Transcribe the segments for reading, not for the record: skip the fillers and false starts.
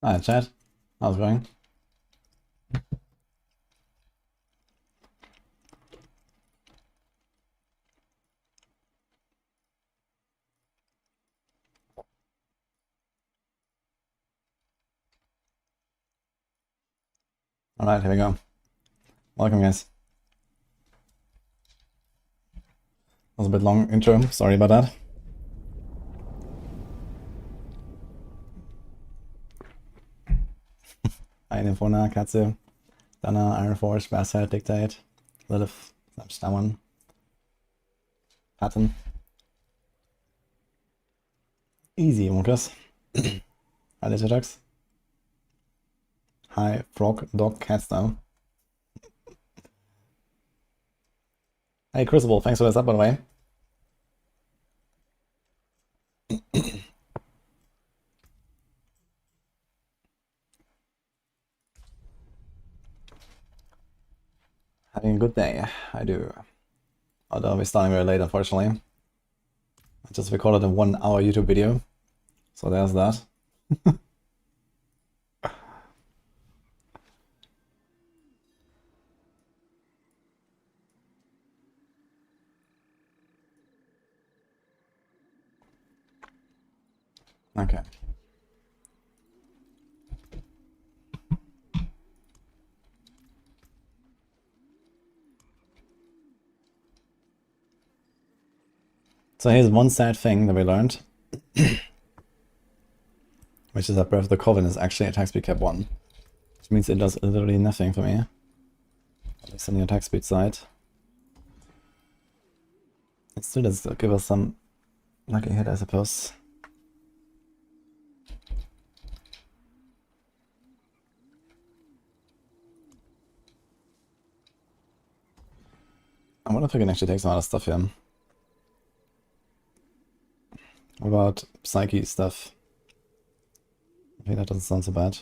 Hi, chat. How's it going? Alright, here we go. Welcome, guys. That was a bit long intro. Sorry about that. Eine Fona, Katze, Dana, Iron Force, Bastard, Dictate, Lilith, Stammen, Pattern. Easy, Monkus. Hi, Literax. Hi, Frog, Dog, Cat Style. Hey, Crucible, thanks for the sub, by the way. Having a good day, I do. Although we're starting very late, unfortunately. I just recorded a 1 hour YouTube video, so there's that. Okay. So here's one sad thing that we learned, which is that Breath of the Coven is actually attack speed cap 1, which means it does literally nothing for me, at least on the attack speed side. It still does give us some lucky hit, I suppose. I wonder if I can actually take some other stuff here. What about Psyche stuff? I think that doesn't sound so bad.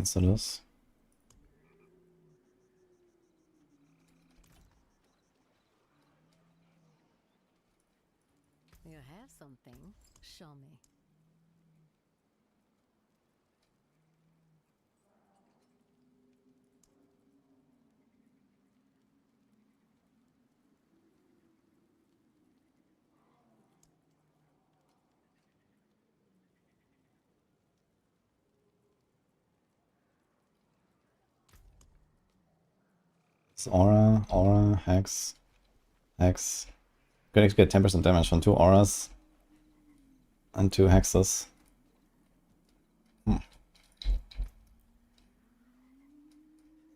So this. You have something. Show me. It's Aura, Hex, Hex. Could actually get 10% damage from 2 Auras and 2 Hexes.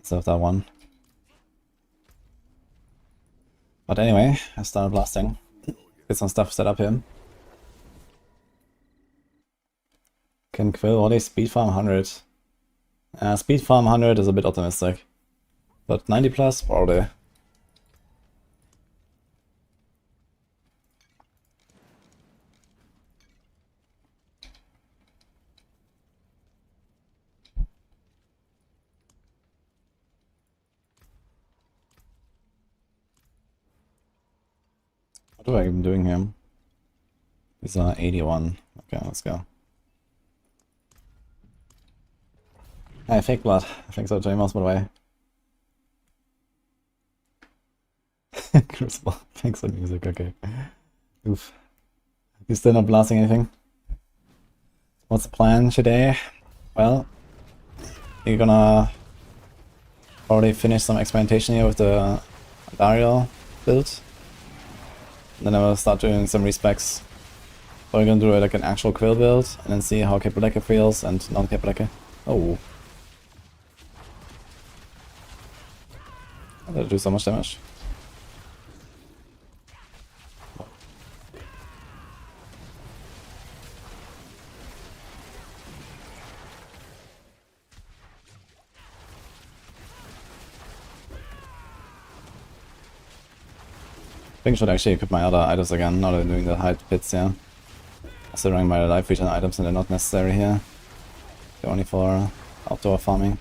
Instead of that one. But anyway, I started blasting. Get some stuff set up here. Can Quill only speed farm 100. Speed farm 100 is a bit optimistic. But 90 plus, probably. What am I even doing here? These are 81. Okay, let's go. Hey, fake blood. Thanks for joining us, by the way. Crucible. Thanks for the music, okay. Oof. You still not blasting anything? What's the plan today? Well, you're gonna already finish some experimentation here with the Dario build. And then I will start doing some respecs. We're gonna do like an actual Quill build and then see how Capeleka feels and non-Capeleka. Oh. That'll do so much damage. think I should actually equip my other items again, now that I'm doing the hide pits, yeah. Also running my life regen items and they're not necessary here. They're only for outdoor farming.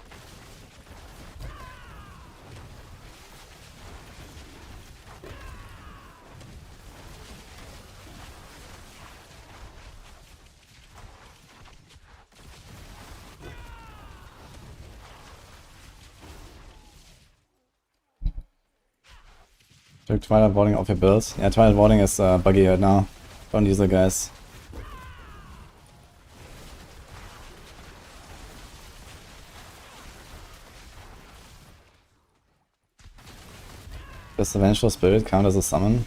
Took Twilight Warding off your build. Yeah, Twilight Warding is buggy right now. Don't use it, guys. Does the Vengeful Spirit count as a summon?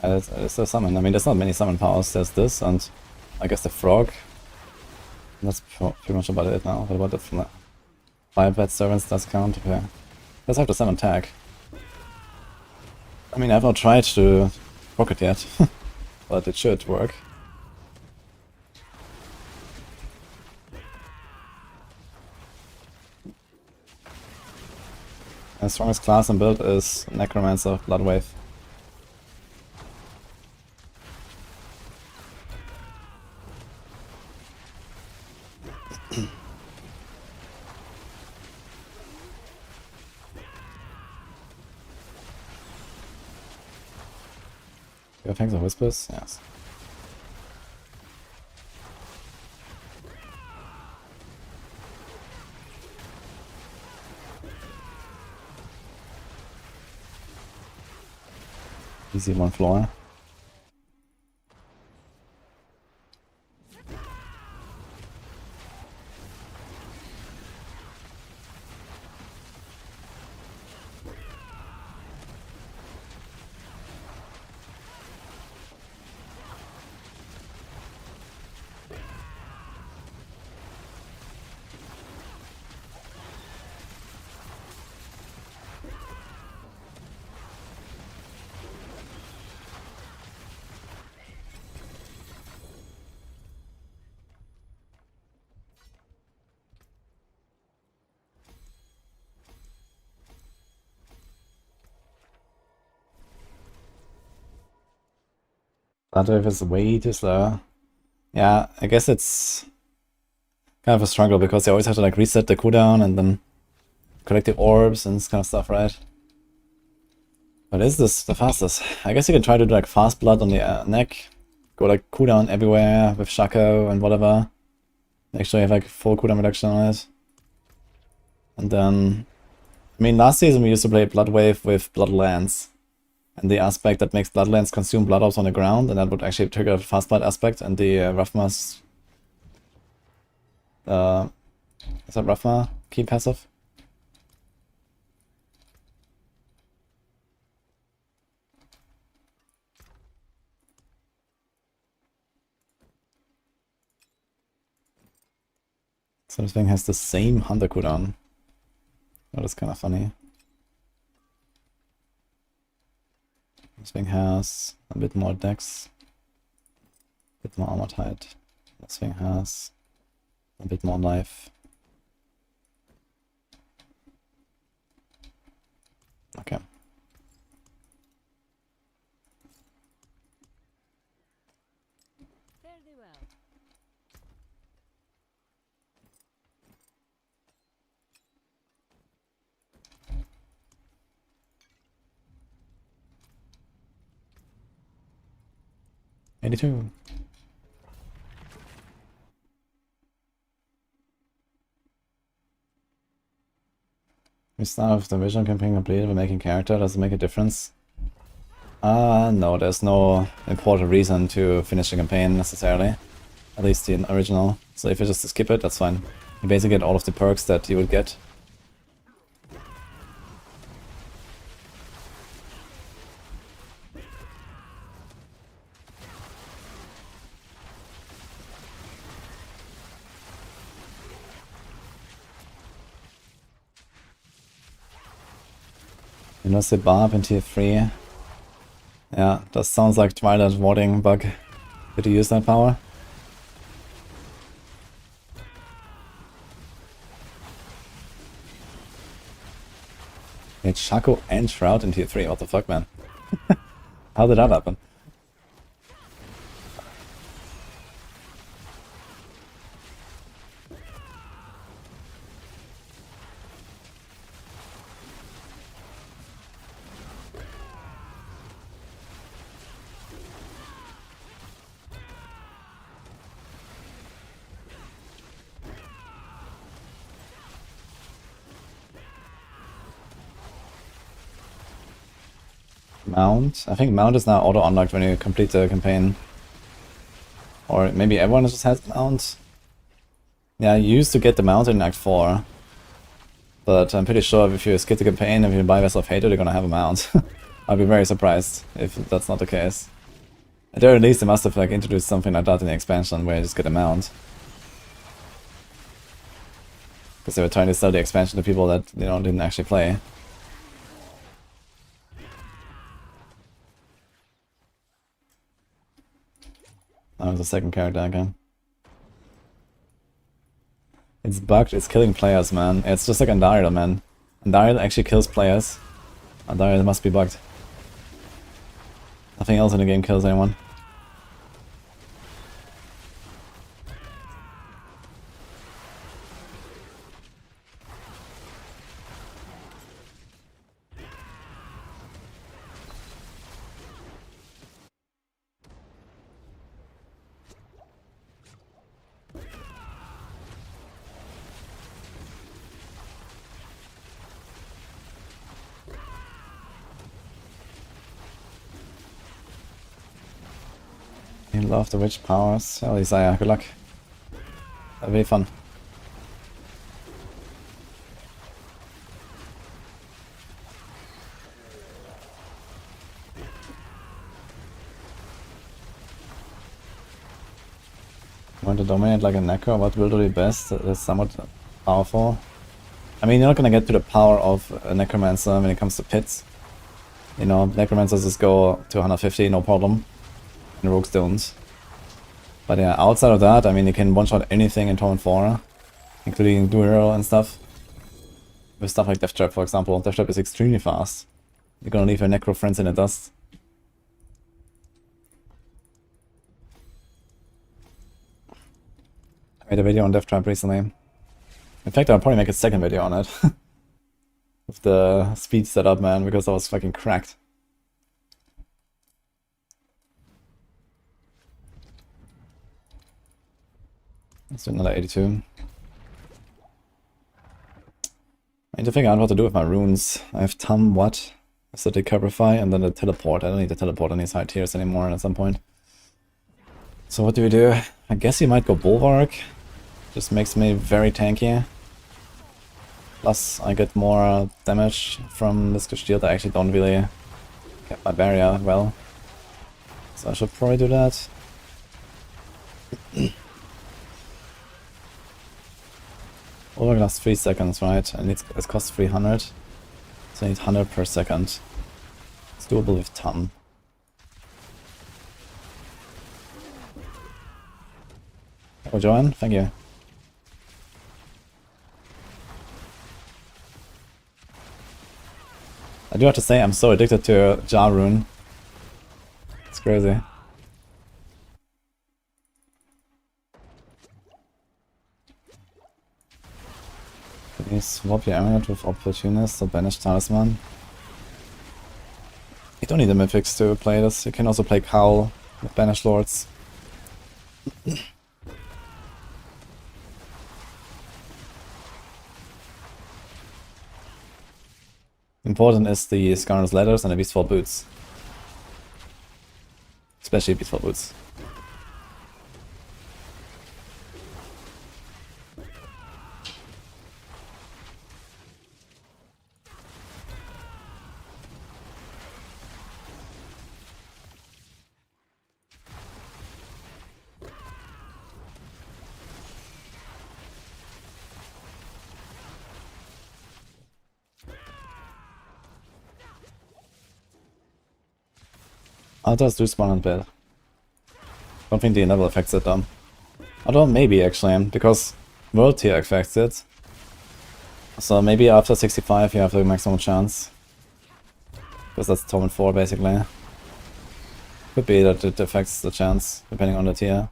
Yeah, it's a summon. I mean, there's not many summon powers. There's this, and I guess the Frog. And that's pretty much about it now. What about the Firebat Servants? Does count? Okay. Let's have the summon tag. I mean, I've not tried to proc it yet, but it should work. The strongest class and build is Necromancer, Bloodwave. Your Fangs of Whispers? Yes. Easy one floor. Bloodwave is way too slow. Yeah, I guess it's kind of a struggle because you always have to like reset the cooldown and then collect the orbs and this kind of stuff, right? But is this the fastest? I guess you can try to do like fast blood on the neck, go like cooldown everywhere with Shaco and whatever. Make sure you have like full cooldown reduction on it. And then, I mean, last season we used to play Bloodwave with Bloodlands. And the aspect that makes Bloodlands consume blood orbs on the ground, and that would actually trigger a fast blood aspect, and the Raphma's... is that Raphma key passive? So this thing has the same Hunter cooldown. That is kind of funny. This thing has a bit more dex, a bit more armored height. This thing has a bit more life. Okay. Fairly well. '82. We start with the vision campaign completed by making character. Does it make a difference? No, there's no important reason to finish the campaign necessarily. At least the original. So if you just skip it, that's fine. You basically get all of the perks that you would get. You know, the barb in tier 3. Yeah, that sounds like Twilight Warding bug. Did you use that power? It's Shaco and Shroud in tier 3, what the fuck, man? How did that happen? Mount? I think Mount is now auto-unlocked when you complete the campaign. Or maybe everyone just has Mount? Yeah, you used to get the Mount in Act 4. But I'm pretty sure if you skip the campaign, if you buy Vessel of Hatred, you're gonna have a Mount. I'd be very surprised if that's not the case. At the very least, they must have like introduced something like that in the expansion where you just get a Mount. Because they were trying to sell the expansion to people that, you know, didn't actually play. That was the second character again. It's bugged, it's killing players, man. It's just like Andariel, man. Andariel actually kills players. Andariel must be bugged. Nothing else in the game kills anyone. You love the witch powers. Hell, Isaiah, good luck. That'll be fun. Want to dominate like a Necro? What will do the best? That's somewhat powerful. I mean, you're not gonna get to the power of a Necromancer when it comes to pits. You know, Necromancers just go to 150, no problem. And Rogues don't. But yeah, outside of that, I mean, you can one-shot anything in Torment 4, including Duero and stuff. With stuff like Death Trap, for example. Death Trap is extremely fast. You're gonna leave your Necro friends in the dust. I made a video on Death Trap recently. In fact, I'll probably make a second video on it. With the speed setup, man, because I was fucking cracked. Let's do another 82. I need to figure out what to do with my runes. I have Tum, what? So the Cabrify and then the Teleport. I don't need the Teleport on these high tiers anymore at some point. So what do? I guess you might go Bulwark. Just makes me very tanky. Plus I get more damage from this shield. I actually don't really get my barrier well. So I should probably do that. Over lasts 3 seconds, right? And it costs 300. So I need 100 per second. It's doable with Tum. Oh, Joanne, thank you. I do have to say, I'm so addicted to Jar Rune. It's crazy. Can you swap your amulet with Opportunist or Banish Talisman? You don't need the Mythics to play this. You can also play Cowl with Banish Lords. Important is the Scarner's Letters and the Beastfall Boots. Especially Beastfall Boots. Altars do spawn on bed. Don't think the level affects it though. Although maybe actually, because World Tier affects it. So maybe after 65 you have the maximum chance. Because that's Torment 4 basically. Could be that it affects the chance, depending on the tier.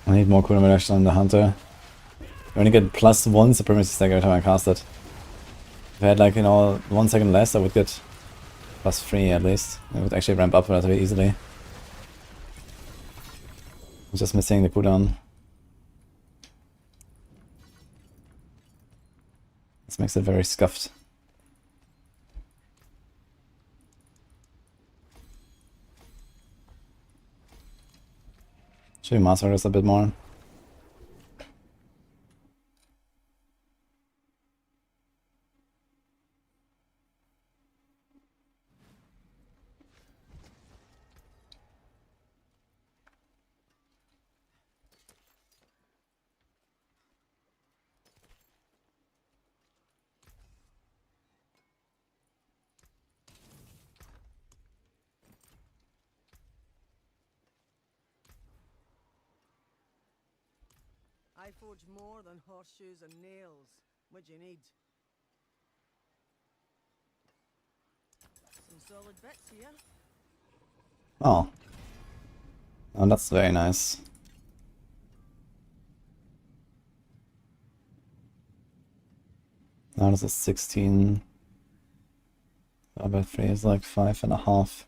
I need more cooldown reduction on the Hunter. I only get +1 supremacy stack every time I cast it. If I had like, you know, 1 second less, I would get +3 at least. It would actually ramp up relatively easily. I'm just missing the cooldown. This makes it very scuffed. Should we master this a bit more? I forge more than horseshoes and nails. What do you need? Some solid bits here. Oh. Oh, that's very nice. Now this is 16. About 3 is like 5.5.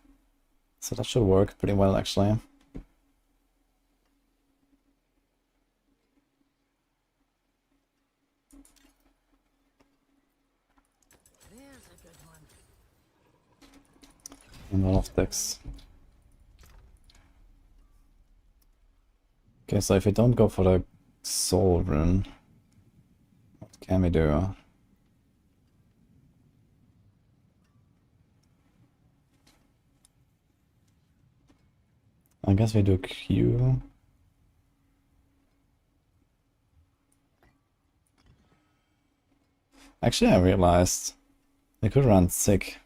So that should work pretty well actually. There's a good one. And a lot of decks. Okay, so if we don't go for the soul rune, what can we do? I guess we do Q. Actually, I realized we could run sick,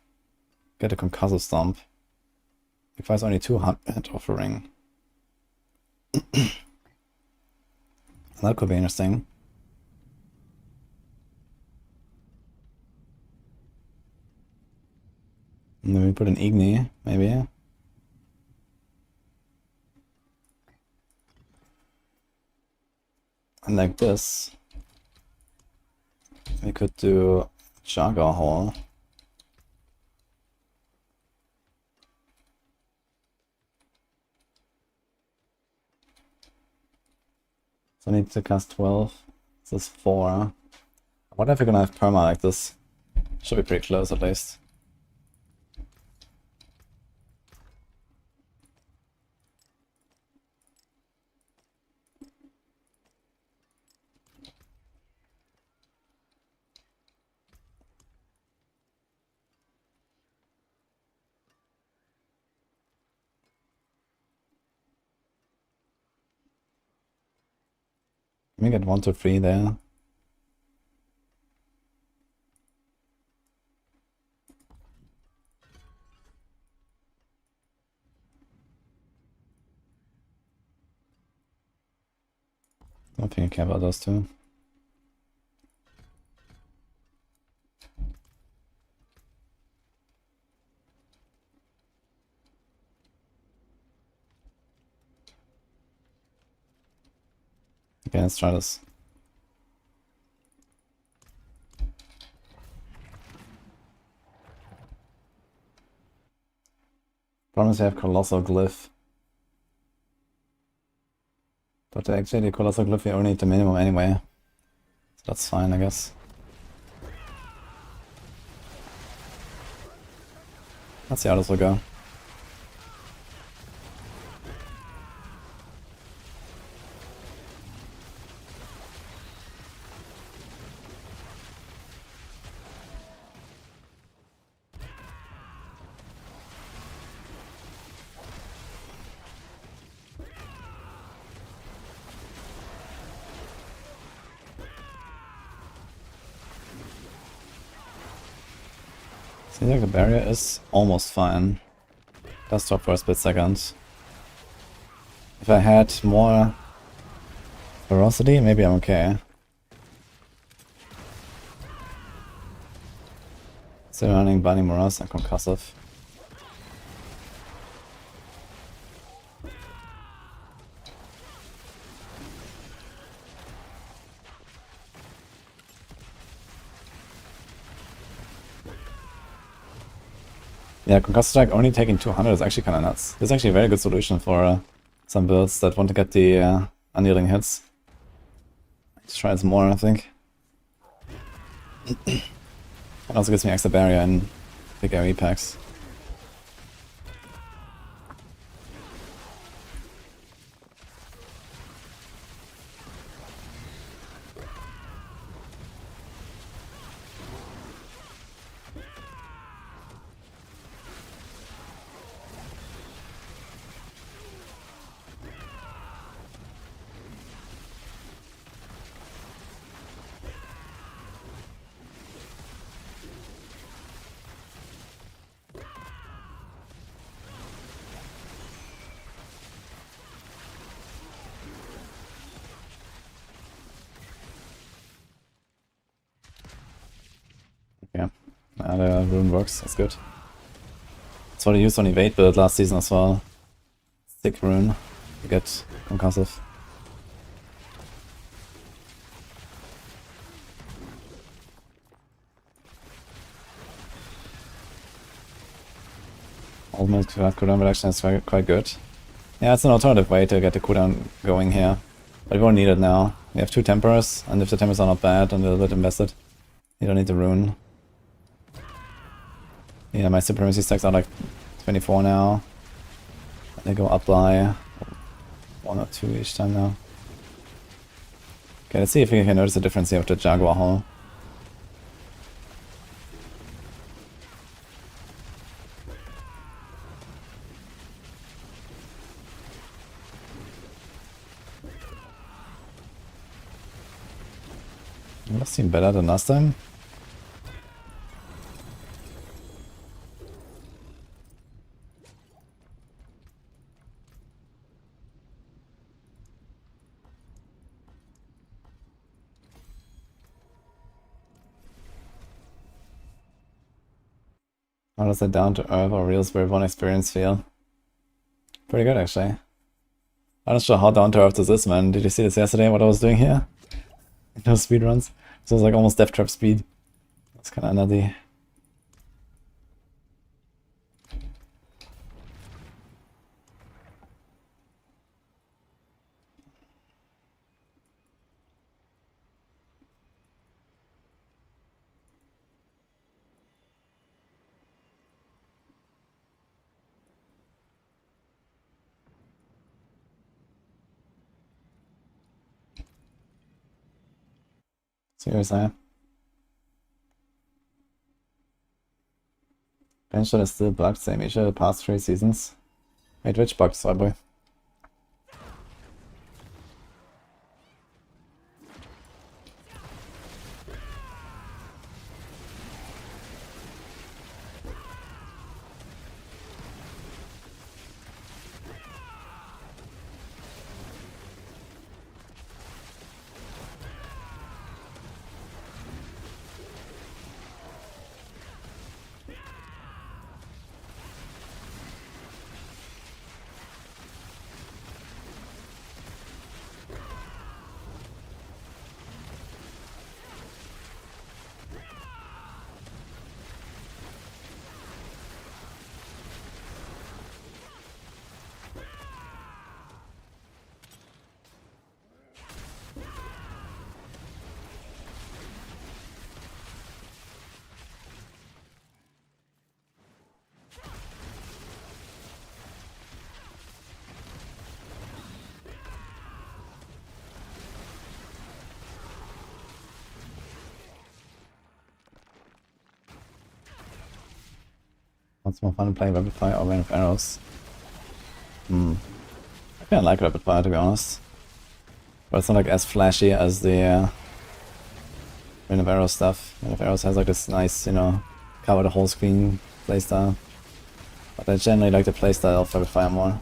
get a concussive stomp. Requires only 200 offering. That could be interesting. And then we put an Igni, maybe. And like this, we could do Jaga Hall. So I need to cast 12. This is 4. I wonder if we're gonna have perma like this. Should be pretty close at least. Let me get 1 to 3 there. Don't think I care about those two. Okay, let's try this. Problem is I have Colossal Glyph. But actually the Colossal Glyph we only need the minimum anyway. So that's fine, I guess. Let's see how this will go. Seems like the barrier is almost fine. Does stop for a split second. If I had more ferocity, maybe I'm okay. Still running Binding Morose and Concussive. Yeah, Concussive Strike only taking 200 is actually kind of nuts. This is actually a very good solution for some builds that want to get the unyielding hits. Let's try some more, I think. It also gives me extra barrier in big AoE packs. Yeah, the rune works, that's good. That's what I used on Evade build last season as well. Thick rune to get concussive. Ultimate cooldown reduction is quite good. Yeah, it's an alternative way to get the cooldown going here. But we won't need it now. We have 2 Temperers, and if the Temperers are not bad and a little bit invested, you don't need the rune. Yeah, my Supremacy stacks are like 24 now. They go up by 1 or 2 each time now. Okay, let's see if we can notice the difference here with the Jaguar Hole. It does seem better than last time. How does that down to earth or real Spiritborn experience feel? Pretty good, actually. I'm not sure how down to earth this is, man. Did you see this yesterday, what I was doing here? Those speedruns. So it was like almost death trap speed. That's kind of nutty. Seriously. Benchshot is still bugged, same issue the past 3 seasons. Wait, which bug, boy? It's more fun to play rapid fire or rain of arrows. I kinda like rapid fire, to be honest. But it's not like as flashy as the rain of arrows stuff. Rain of arrows has like this nice, you know, cover the whole screen playstyle. But I generally like the playstyle of rapid fire more.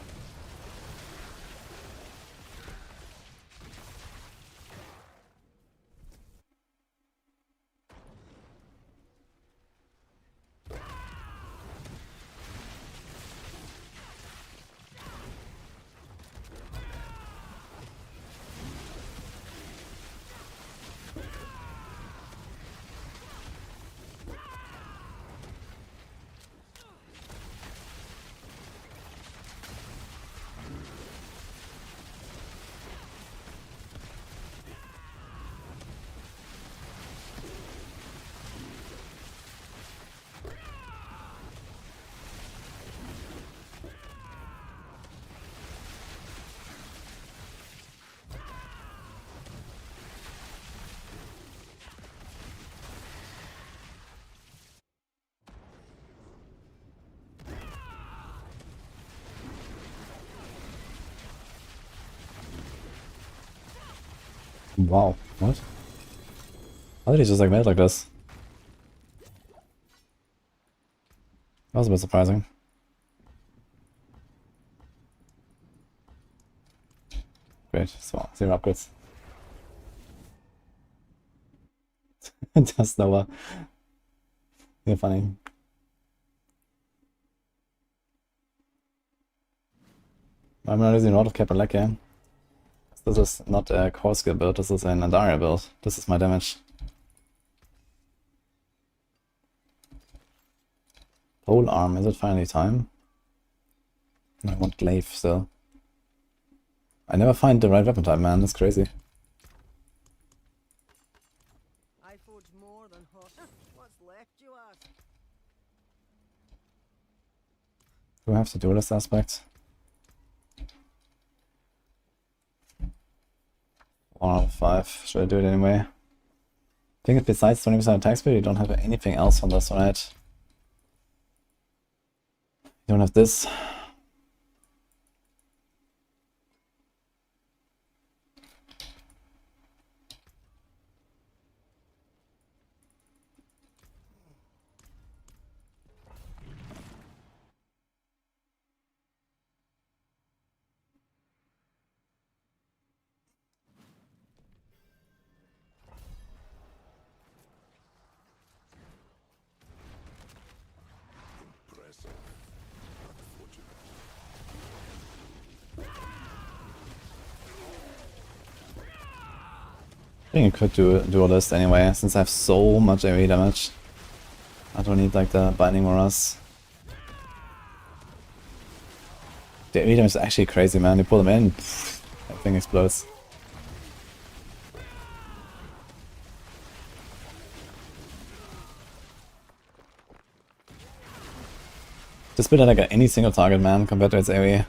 Wow, what? How did he just like made it like this? That was a bit surprising. Great, so 0 upgrades. Just Nova. Yeah, funny. I'm not using a lot of cap and leg here. This is not a core skill build, this is an Andaria build. This is my damage. Pole arm, is it finally time? I want glaive still. I never find the right weapon type, man, that's crazy. I forge more than horse. What's left, you ask? Do I have to do this aspect? 1 out of 5. Should I do it anyway? I think it's besides 20% attack speed, you don't have anything else on this, right? You don't have this. I think I could do all this anyway, since I have so much AoE damage. I don't need like the binding moras. The AoE damage is actually crazy, man. You pull them in, pff, everything explodes. This build had like any single target, man, compared to its AoE.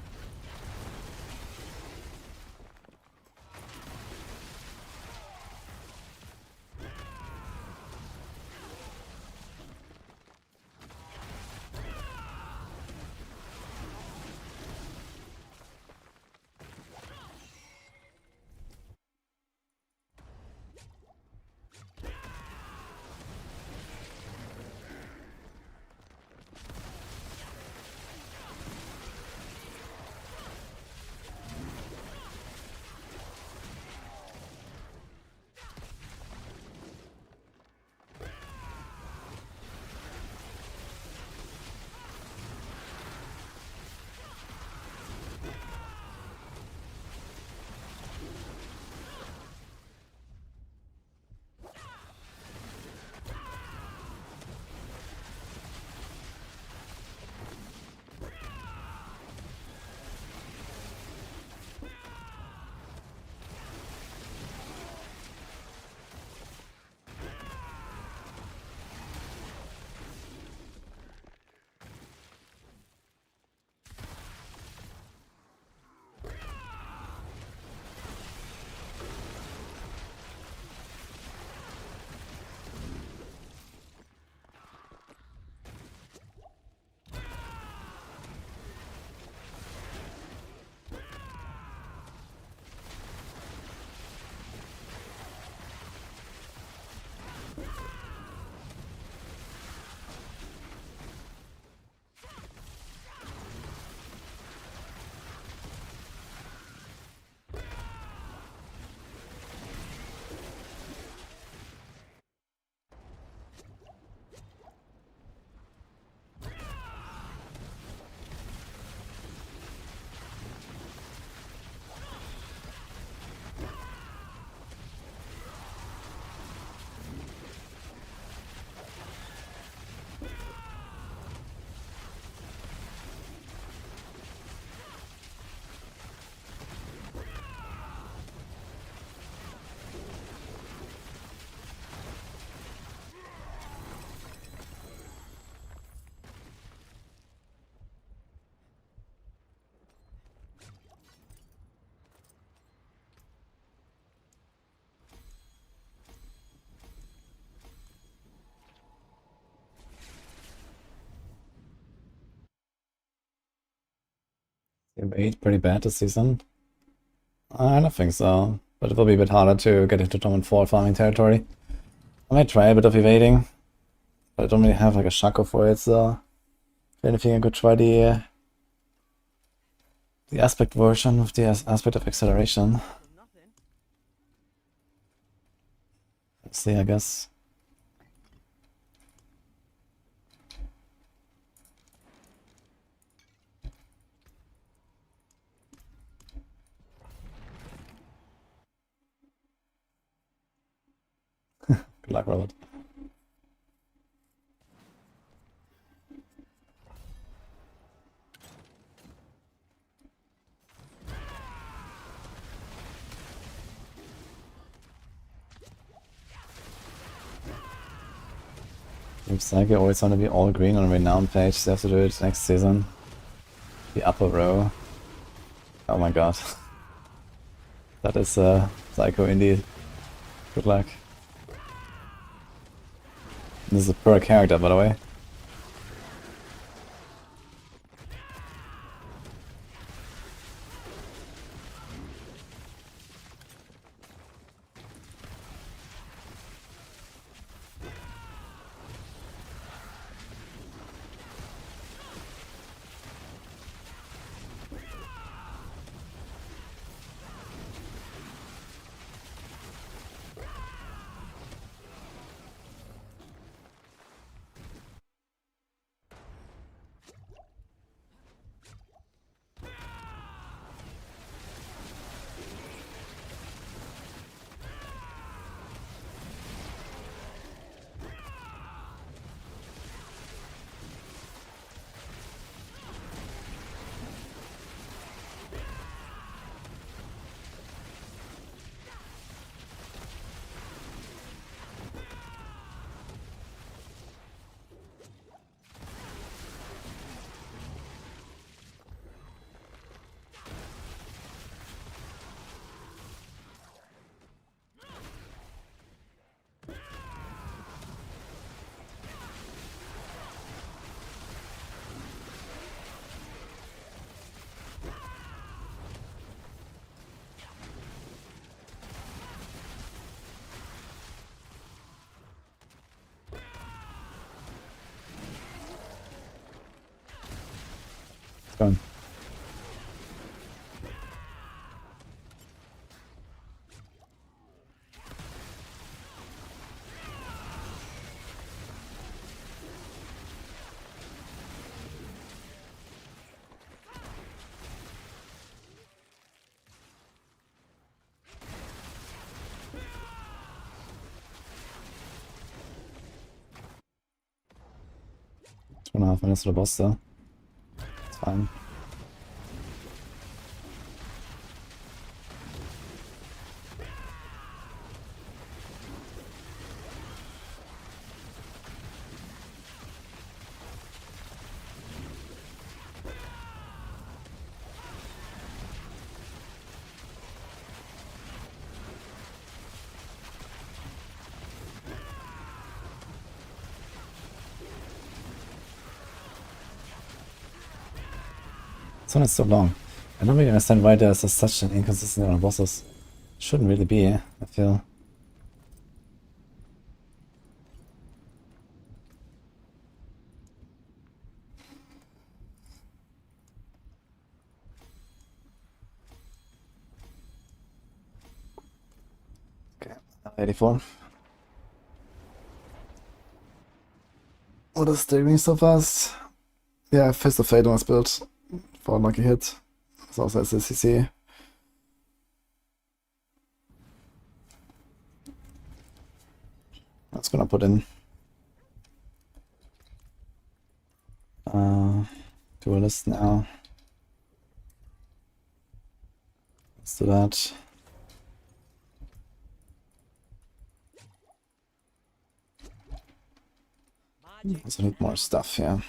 Team 8 pretty bad this season? I don't think so, but it will be a bit harder to get into Dominant 4 farming territory. I might try a bit of evading, but I don't really have like a Shaco for it, so if anything I could try the aspect version with the aspect of acceleration. Let's see, I guess. Good luck, Robert. Looks like it always want to be all green on a renown page, so you have to do it next season. The upper row. Oh my god. That is psycho indeed. Good luck. This is per character, by the way. It's going. Two and a half minutes to the boss though. It's fine. This one is so long. I don't really understand why there's such an inconsistency on bosses. Shouldn't really be, I feel. 84. What is doing so fast? Yeah, Fist of Fate on his build for a lucky hit. It's also SCC. That's gonna put in duelist now. Let's do that. Also need more stuff, yeah.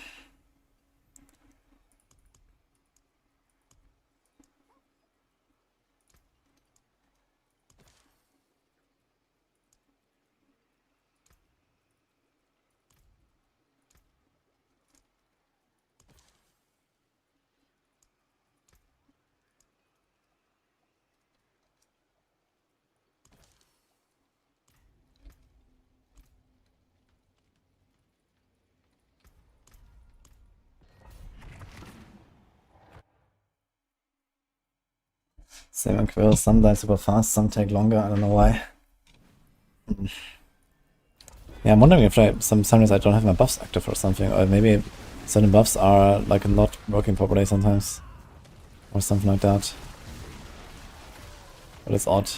Same Enquiries, some die super fast, some take longer, I don't know why. Yeah, I'm wondering if sometimes I don't have my buffs active or something, or maybe certain buffs are like not working properly sometimes. Or something like that. But it's odd.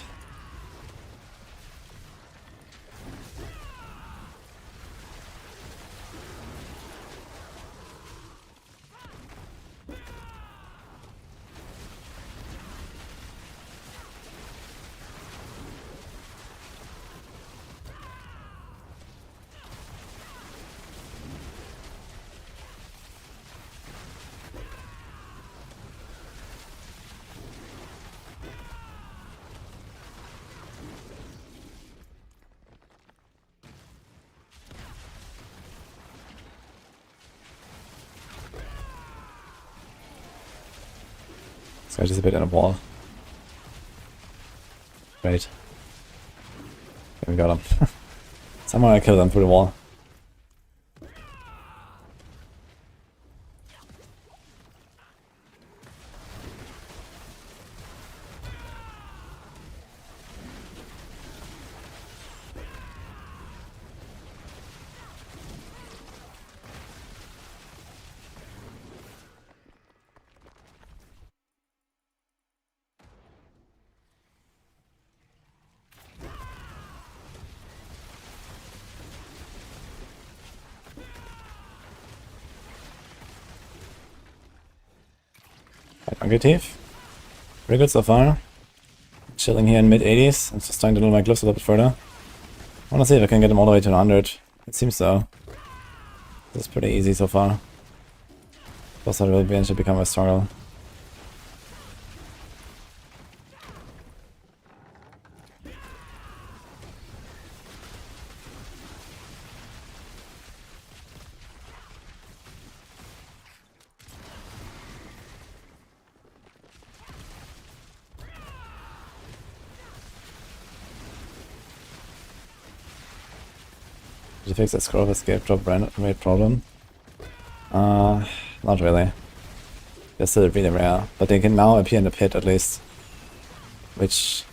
This guy just a bit in a wall. Great. Okay, we got him. Somehow I killed him through the wall. Negative. Pretty good so far. Chilling here in mid 80s. I'm just trying to do my glyphs a little bit further. I wanna see if I can get them all the way to 100. It seems so. This is pretty easy so far. Boss will eventually become a struggle. Did you fix that scroll of escape drop rate problem? Not really. They're still really rare, but they can now appear in the pit at least. Which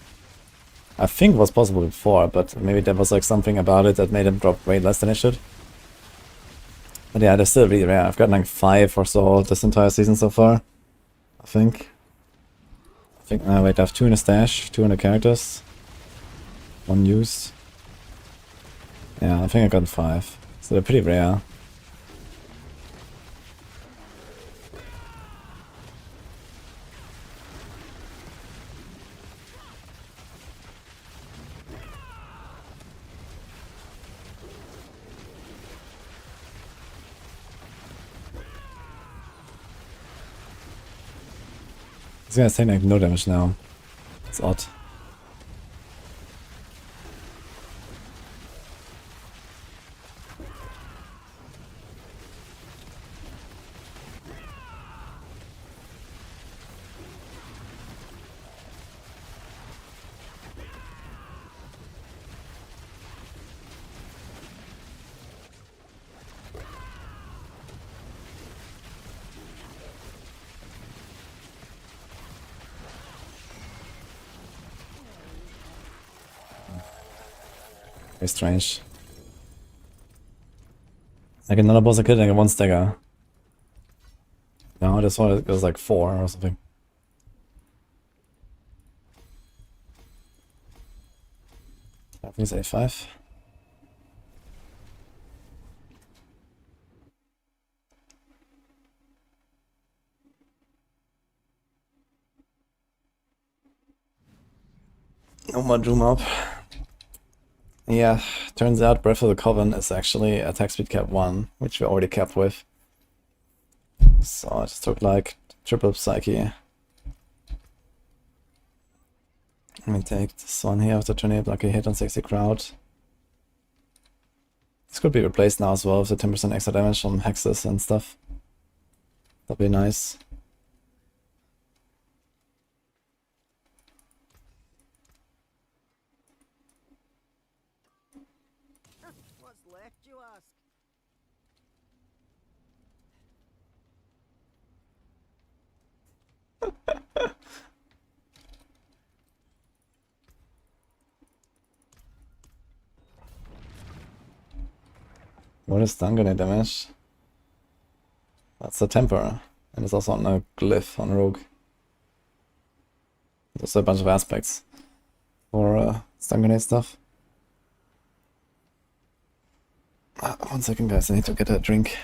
I think was possible before, but maybe there was like something about it that made them drop way less than it should. But yeah, they're still really rare. I've gotten like 5 or so this entire season so far. I think. Wait, I have 2 in the stash, 2 in the characters. 1 used. Yeah, I think I got 5. So they're pretty rare. This guy's taking like no damage now. It's odd. Very strange. Like another boss I killed like a 1-stagger. No, this one it was like 4 or something. I think it's A5. No more Doom up. Yeah, turns out Breath of the Coven is actually attack speed cap 1, which we already capped with. So I just took like triple psyche. Let me take this one here with the tornado lucky hit on 60 crowd. This could be replaced now as well with the 10% extra damage from hexes and stuff. That'd be nice. What's left, you ask? What is stun grenade damage? That's the temper. And it's also on a glyph on Rogue. There's a bunch of aspects for stun grenade stuff. 1 second guys, I need to get a drink.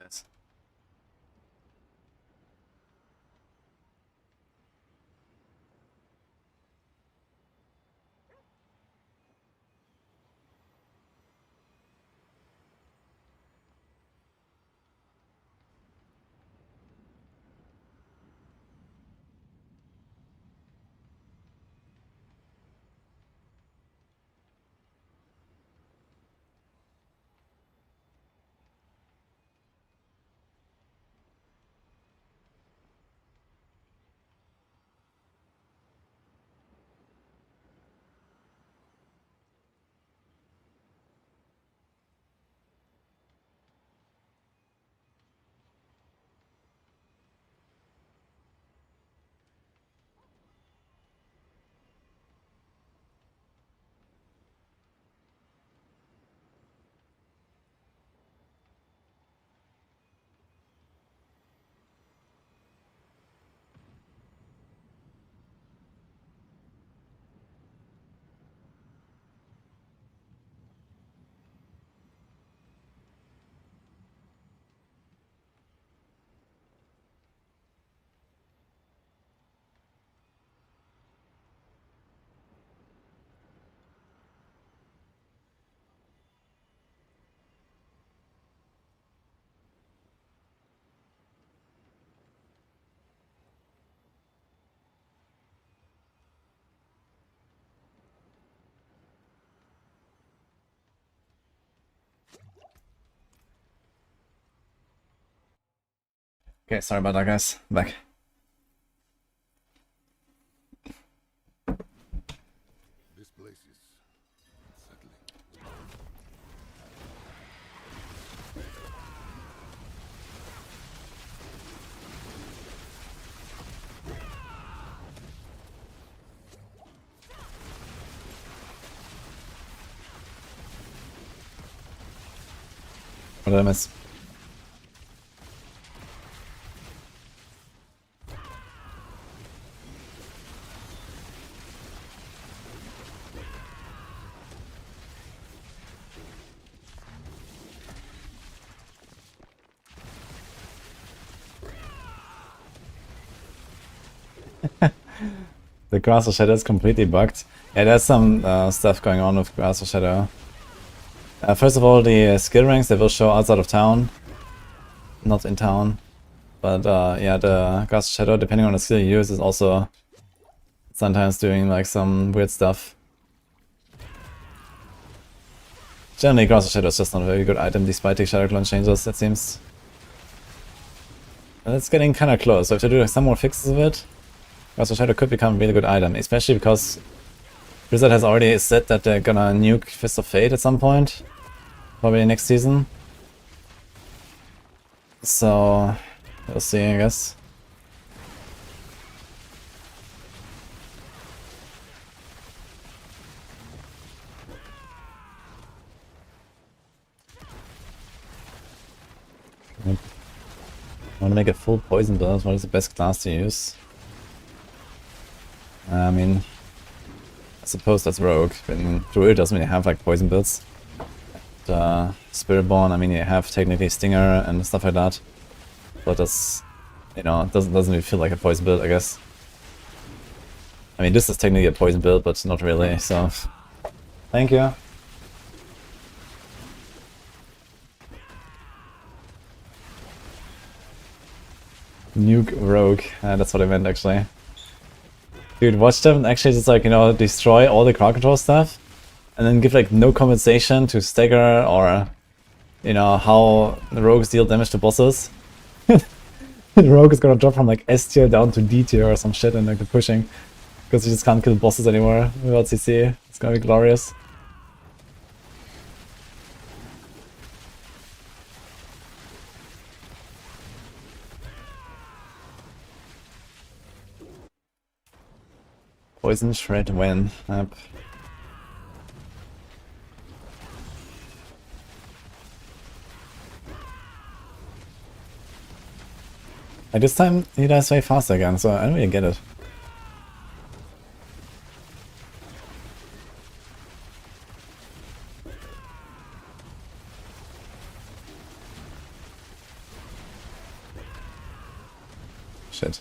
Nice. Okay, sorry about that, guys. Back. This place is unsettling. What did I miss? The Grass of Shadow is completely bugged. Yeah, there's some stuff going on with Grass of Shadow. First of all, the skill ranks, they will show outside of town. Not in town. But yeah, the Grass of Shadow, depending on the skill you use, is also sometimes doing like some weird stuff. Generally, Grass of Shadow is just not a very good item despite the Shadow Clone changes, it seems. And it's getting kinda close, so if you do some more fixes of it, Grass of Shadow could become a really good item, especially because Blizzard has already said that they're gonna nuke Fist of Fate at some point. Probably next season. So, we'll see, I guess. I want to make a full poison build. What is the best class to use? I mean, I suppose that's Rogue. But Druid doesn't really have like poison builds. Spiritborn, I mean, you have technically Stinger and stuff like that. But that's, you know, it doesn't really feel like a poison build, I guess. I mean, this is technically a poison build, but not really, so... Thank you. Nuke Rogue, that's what I meant actually. Dude, watch them actually just like, you know, destroy all the crowd control stuff. And then give like no compensation to stagger or, you know, how the rogues deal damage to bosses. The rogue is gonna drop from like S tier down to D tier or some shit and like the pushing. Because you just can't kill bosses anymore without CC. It's gonna be glorious. Poison Shred when? Yep. Like this time he dies way faster again, so I don't really get it. shit.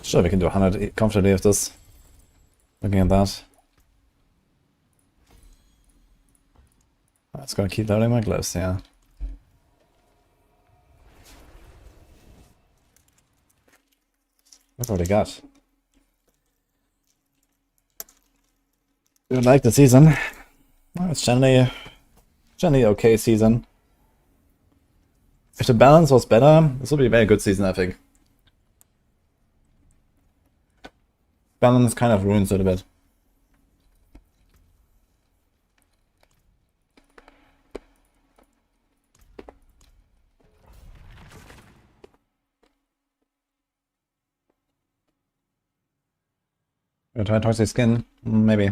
Sure, we can do 100 comfortably with this. Looking at that. It's gonna keep loading my gloves, yeah. Look what we got. We like the season. Well, it's generally okay season. If the balance was better, this would be a very good season, I think. Balance kind of ruins it a bit. Gonna try toxic skin? Maybe.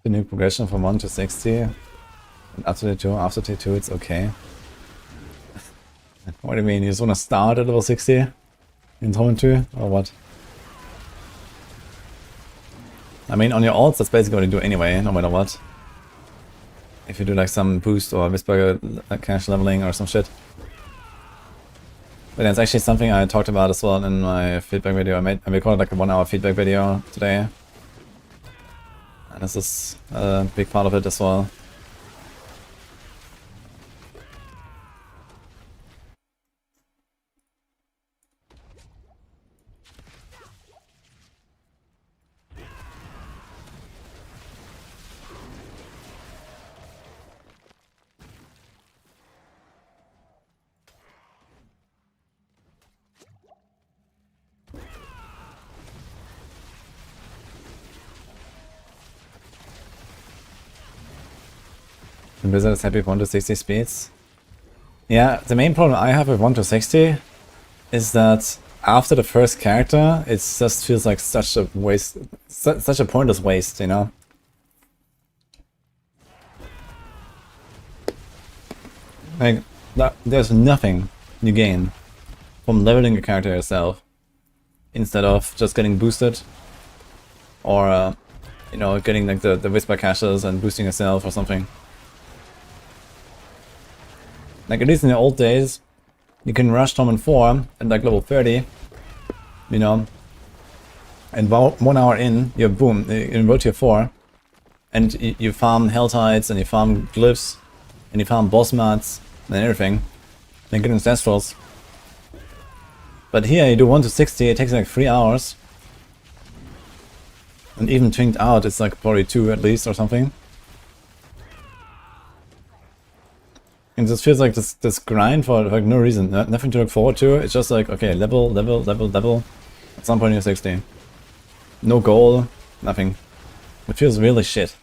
The new progression from 1 to 60 and after T2 it's okay. What do you mean? You just wanna start at level 60 in Torment 2 or what? I mean, on your ults that's basically what you do anyway, no matter what. If you do like some boost or Whisper cash leveling or some shit. But that's actually something I talked about as well in my feedback video. I recorded like a 1 hour feedback video today. And this is a big part of it as well. And Blizzard is happy with 1 to 60 speeds. Yeah, the main problem I have with 1 to 60 is that after the first character, it just feels like such a waste, such a pointless waste, you know? Like, there's nothing you gain from leveling your character yourself instead of just getting boosted or, you know, getting like the Whisper caches and boosting yourself or something. Like, at least in the old days, you can rush Torment 4 at like level 30, you know, and 1 hour in, you're boom, you go to your 4, and you farm Hell Tides, and you farm Glyphs, and you farm Boss Mats, and everything, and get Ancestrals. But here, you do 1 to 60, it takes like 3 hours, and even twinked out, it's like probably 2 at least, or something. It just feels like this grind for like no reason, nothing to look forward to. It's just like, okay, level. At some point you're 60. No goal, nothing. It feels really shit.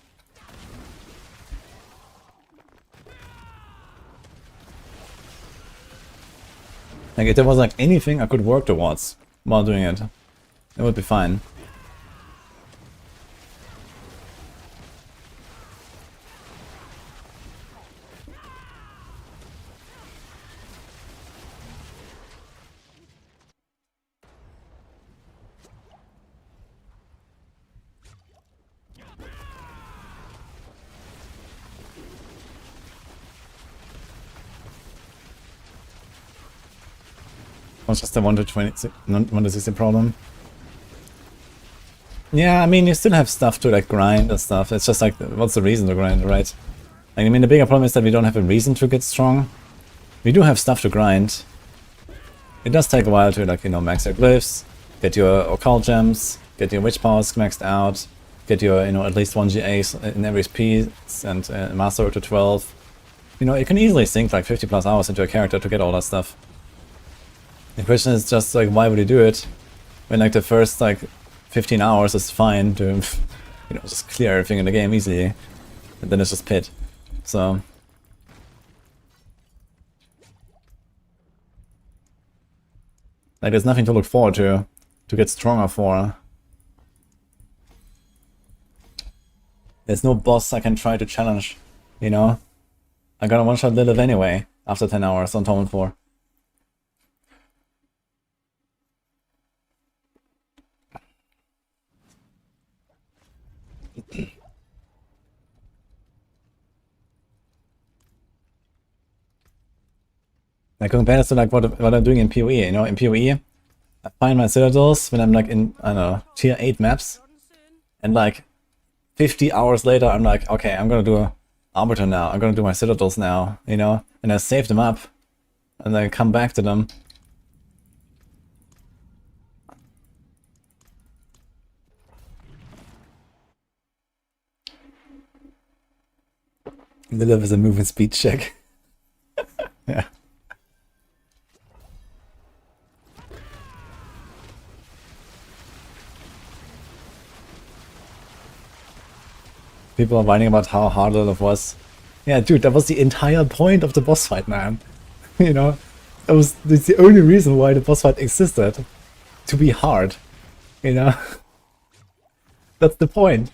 Like if there was like anything I could work towards while doing it, it would be fine. It's just a 1 to 60 problem. Yeah, I mean, you still have stuff to like grind and stuff. It's just like, what's the reason to grind, right? Like, I mean, the bigger problem is that we don't have a reason to get strong. We do have stuff to grind. It does take a while to, like, you know, max your glyphs, get your occult gems, get your witch powers maxed out, get your, you know, at least 1 GAs in every piece, and master to 12. You know, you can easily sink like 50 plus hours into a character to get all that stuff. The question is just like, why would you do it when like the first like 15 hours is fine to, you know, just clear everything in the game easily, and then it's just pit. So Like, there's nothing to look forward to get stronger for. There's no boss I can try to challenge, you know? I got a one-shot Lilith anyway, after 10 hours on Torment 4. Like, compare this to like what I'm doing in PoE, you know? In PoE, I find my citadels when I'm like in, I don't know, tier 8 maps, and like 50 hours later I'm like, okay, I'm gonna do Arbiter now, I'm gonna do my citadels now, you know? And I save them up, and then come back to them. Lilith is a movement speed check. Yeah. People are whining about how hard Lilith was. Yeah, dude, that was the entire point of the boss fight, man. You know? That's the only reason why the boss fight existed. To be hard. You know? That's the point.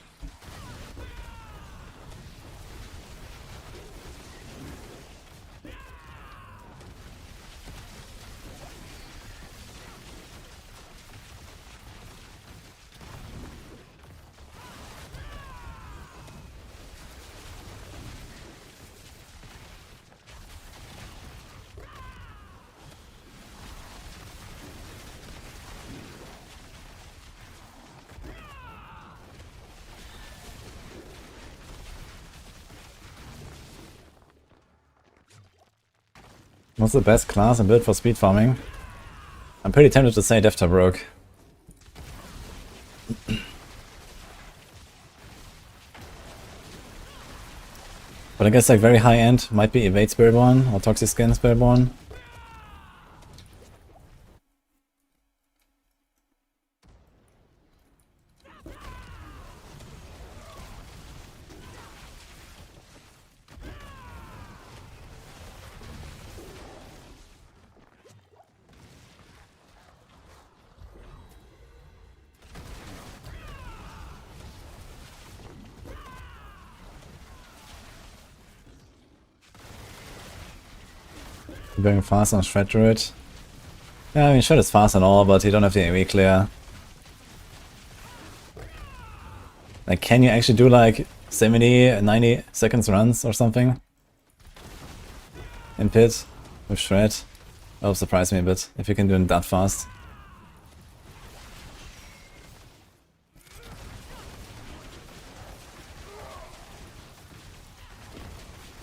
What's the best class and build for speed farming? I'm pretty tempted to say Defter Rogue. But I guess like very high end might be Evade Spiritborn or Toxic Skin Spiritborn. Going fast on Shred Druid. Yeah, I mean Shred is fast and all, but you don't have the AoE clear. Like, can you actually do like 70, 90 seconds runs or something? In Pit with Shred? That would surprise me a bit if you can do it that fast.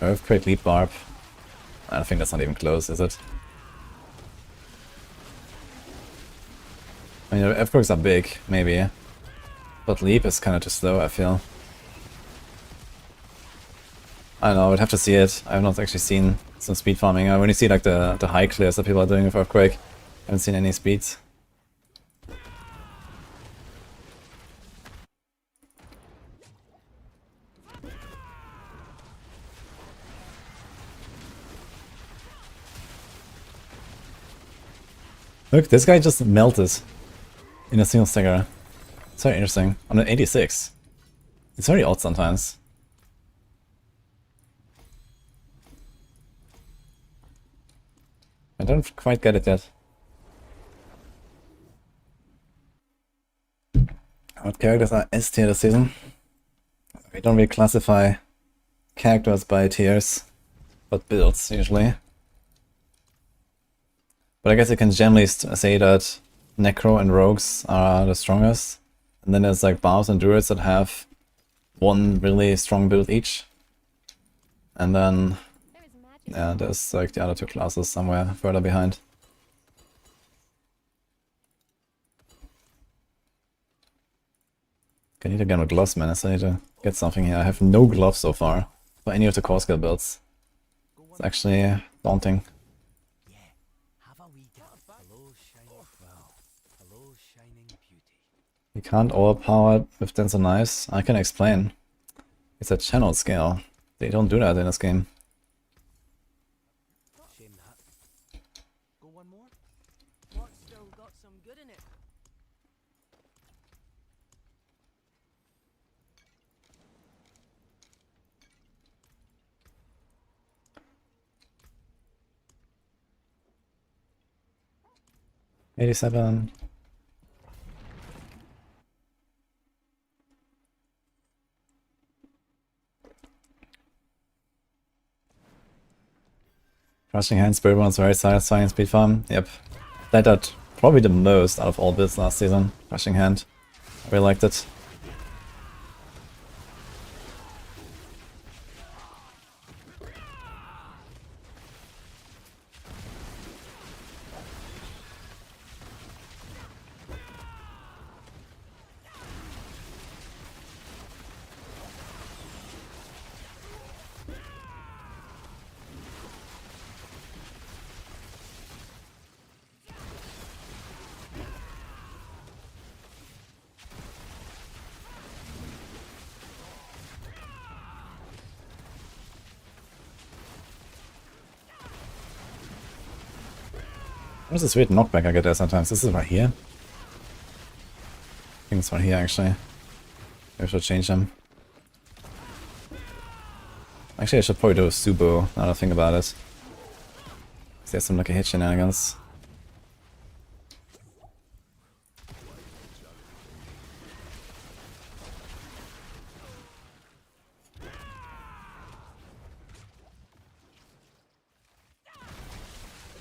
Earthquake Leap Barb. I think that's not even close, is it? I mean, Earthquakes are big, maybe. But Leap is kind of too slow, I feel. I don't know, I would have to see it. I have not actually seen some speed farming. I only see like the high clears that people are doing with Earthquake. I haven't seen any speeds. Look, this guy just melted in a single stagger. It's very interesting. On an 86. It's very odd sometimes. I don't quite get it yet. What characters are S tier this season? We don't really classify characters by tiers, but builds usually. But I guess you can generally say that Necro and Rogues are the strongest. And then there's like Barbs and Druids that have one really strong build each. And then, yeah, there's like the other two classes somewhere further behind. I need to get my gloves, man. I still need to get something here. I have no gloves so far for any of the core skill builds. It's actually daunting. You can't overpower it with Dense and Knives. I can explain. It's a channel scale. They don't do that in this game. 87. Crushing Hand, Spiritborn is very satisfying in speed farm. Yep. Played that probably the most out of all builds last season. Crushing Hand. I really liked it. What's this weird knockback I get there sometimes? This is right here. I think it's right here actually. Maybe I should change them. Actually I should probably do a Subo, now that I think about it. There's some lucky hit shenanigans.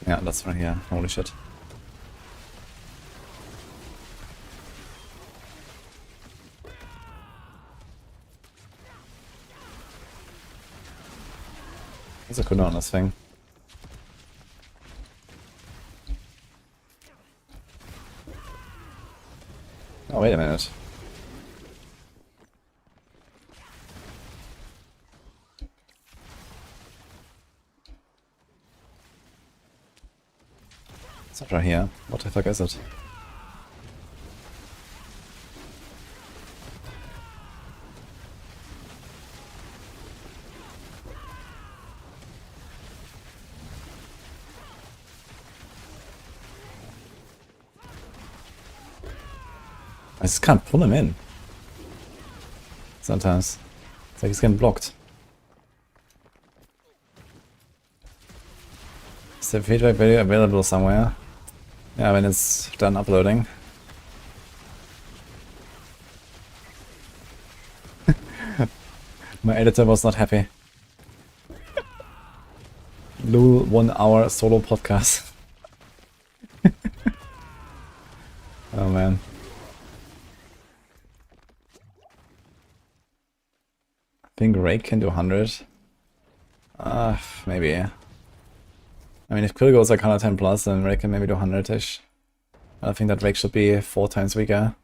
Yeah, that's right here. Holy shit. There's a cooldown on this thing. Oh, wait a minute. It's not right here. What the fuck is it? I just can't pull him in. Sometimes. It's like he's getting blocked. Is the feedback video available somewhere? Yeah, when it's done uploading. My editor was not happy. Lul 1 hour solo podcast. Oh man. I think Rake can do 100. Maybe. I mean, if Kill goes like 110 plus, then Rake can maybe do 100-ish. I think that Rake should be 4 times weaker.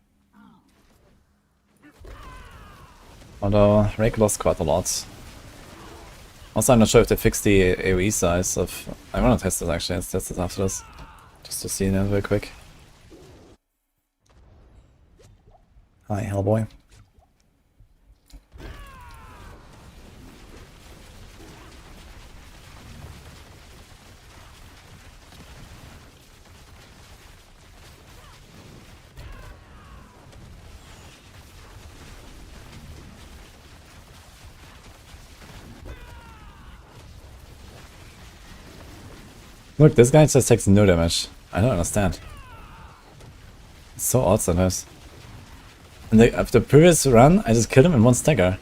Although, Rake lost quite a lot. Also, I'm not sure if they fixed the AoE size of... I wanna test it actually, let's test it after this. Just to see it real quick. Hi, Hellboy. Look, this guy just takes no damage. I don't understand. It's so odd sometimes. And after the previous run, I just killed him in one stagger.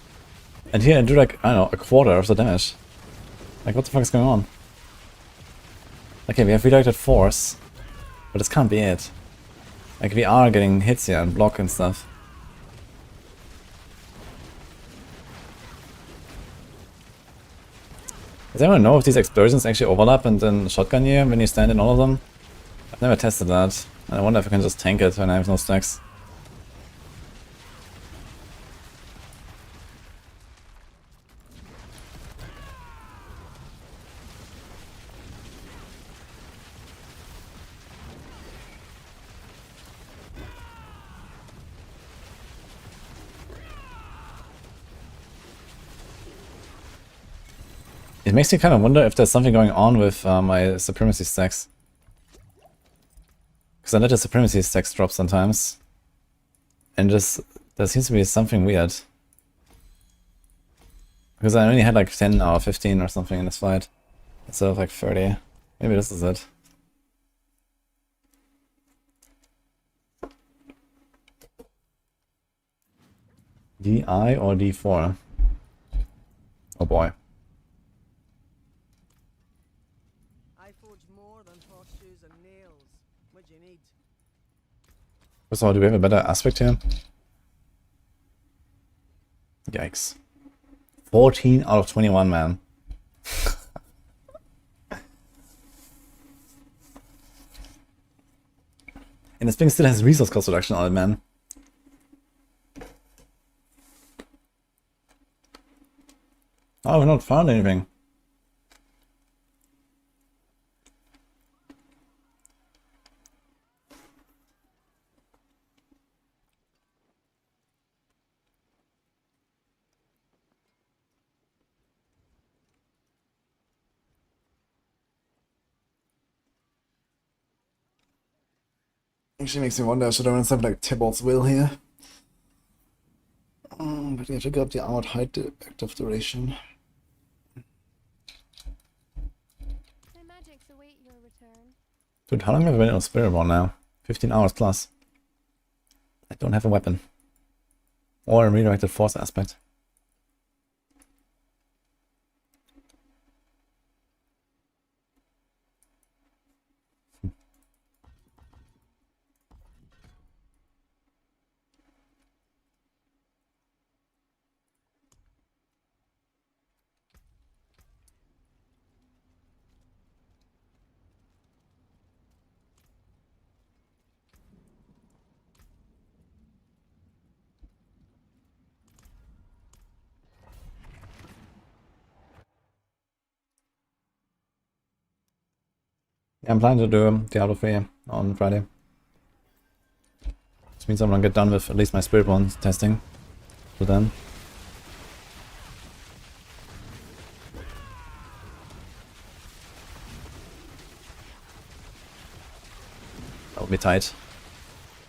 And here I do like, I don't know, a quarter of the damage. Like, what the fuck is going on? Okay, we have redirected force. But this can't be it. Like, we are getting hits here and block and stuff. Does anyone know if these explosions actually overlap and then shotgun you when you stand in all of them? I've never tested that. And I wonder if I can just tank it when I have no stacks. It makes me kind of wonder if there's something going on with my supremacy stacks. Because I let the supremacy stacks drop sometimes. And just, there seems to be something weird. Because I only had like 10 or 15 or something in this fight. Instead of like 30. Maybe this is it. DI or D4? Oh boy. I forge more than horseshoes and nails. What do you need? First of all, do we have a better aspect here? Yikes. 14 out of 21, man. And this thing still has resource cost reduction on it, man. Oh, we've not found anything. Actually makes me wonder, should I run something like Tybalt's Will here? But we have to go up the armored height active duration. My magics await your return. Dude, how long have I been on Spiritborn now? 15 hours plus. I don't have a weapon. Or a redirected force aspect. Yeah, I'm planning to do Diablo 3 on Friday. Which means I'm gonna get done with at least my Spiritborn testing. So then. That would be tight.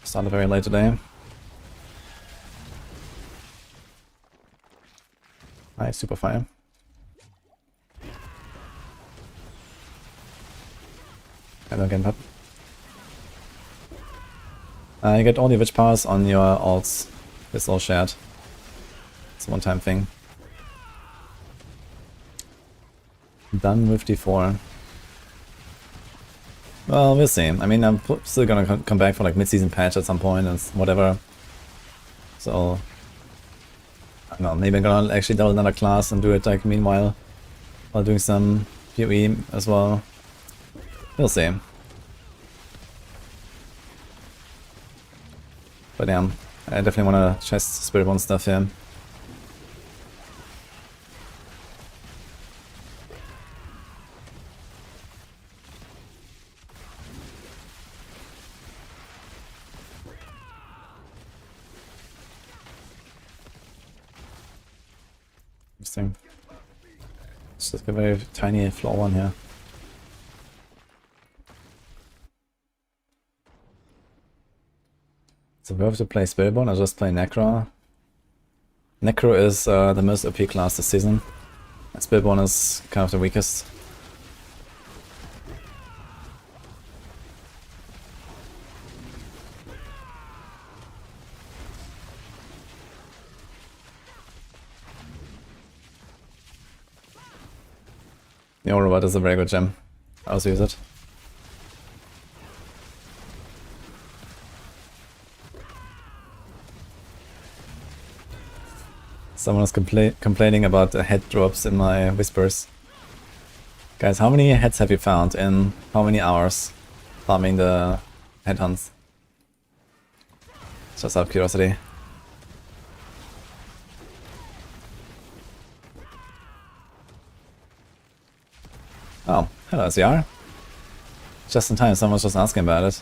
Started very late today. Nice, super fire. Again, pop. You get all the witch powers on your alts. It's all shared. It's a one-time thing. Done with D4. Well, we'll see. I mean, I'm still gonna come back for like mid-season patch at some point and whatever. So, I don't know. Maybe I'm gonna actually double another class and do it like meanwhile, while doing some PoE as well. We'll see. But yeah, I definitely want to chest Spiritborn stuff here. Interesting. It's just a very tiny floor one here. So we have to play Spiritborn or just play Necro? Necro is the most OP class this season. And Spiritborn is kind of the weakest. The Robot is a very good gem. I also use it. Someone is complaining about the head drops in my whispers. Guys, how many heads have you found in how many hours farming the head hunts? Just out of curiosity. Oh, hello SR. Just in time, someone was just asking about it.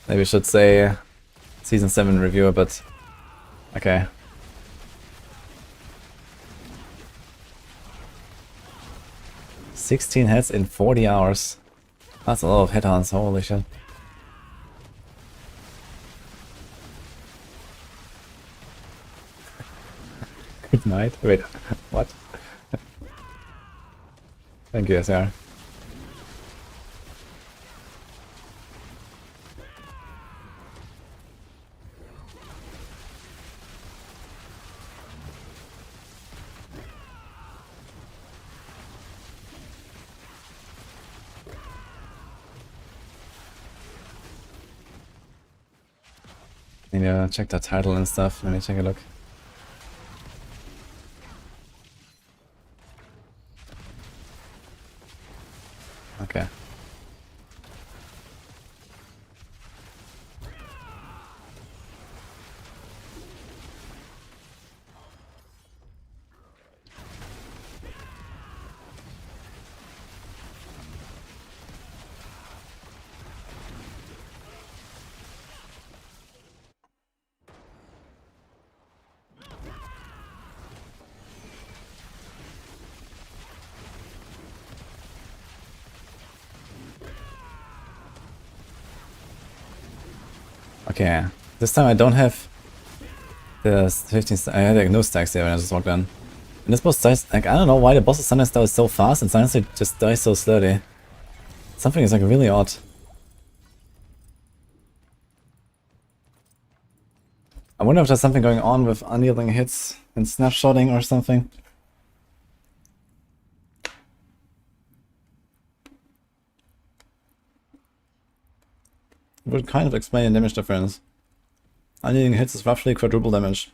Maybe we should say Season 7 reviewer, but okay. "16 heads in 40 hours. That's a lot of headhunts, holy shit. Good night. Wait, what? Thank you, SR. Need to check that title and stuff. Let me take a look. Okay. Okay, this time I don't have the 15 I had like no stacks there when I just walked in. And this boss dies, like, I don't know why the boss sometimes dies so fast and sometimes it just dies so slowly. Something is like really odd. I wonder if there's something going on with unyielding hits and snapshotting or something. Would kind of explain the damage difference. Unyielding hits is roughly quadruple damage.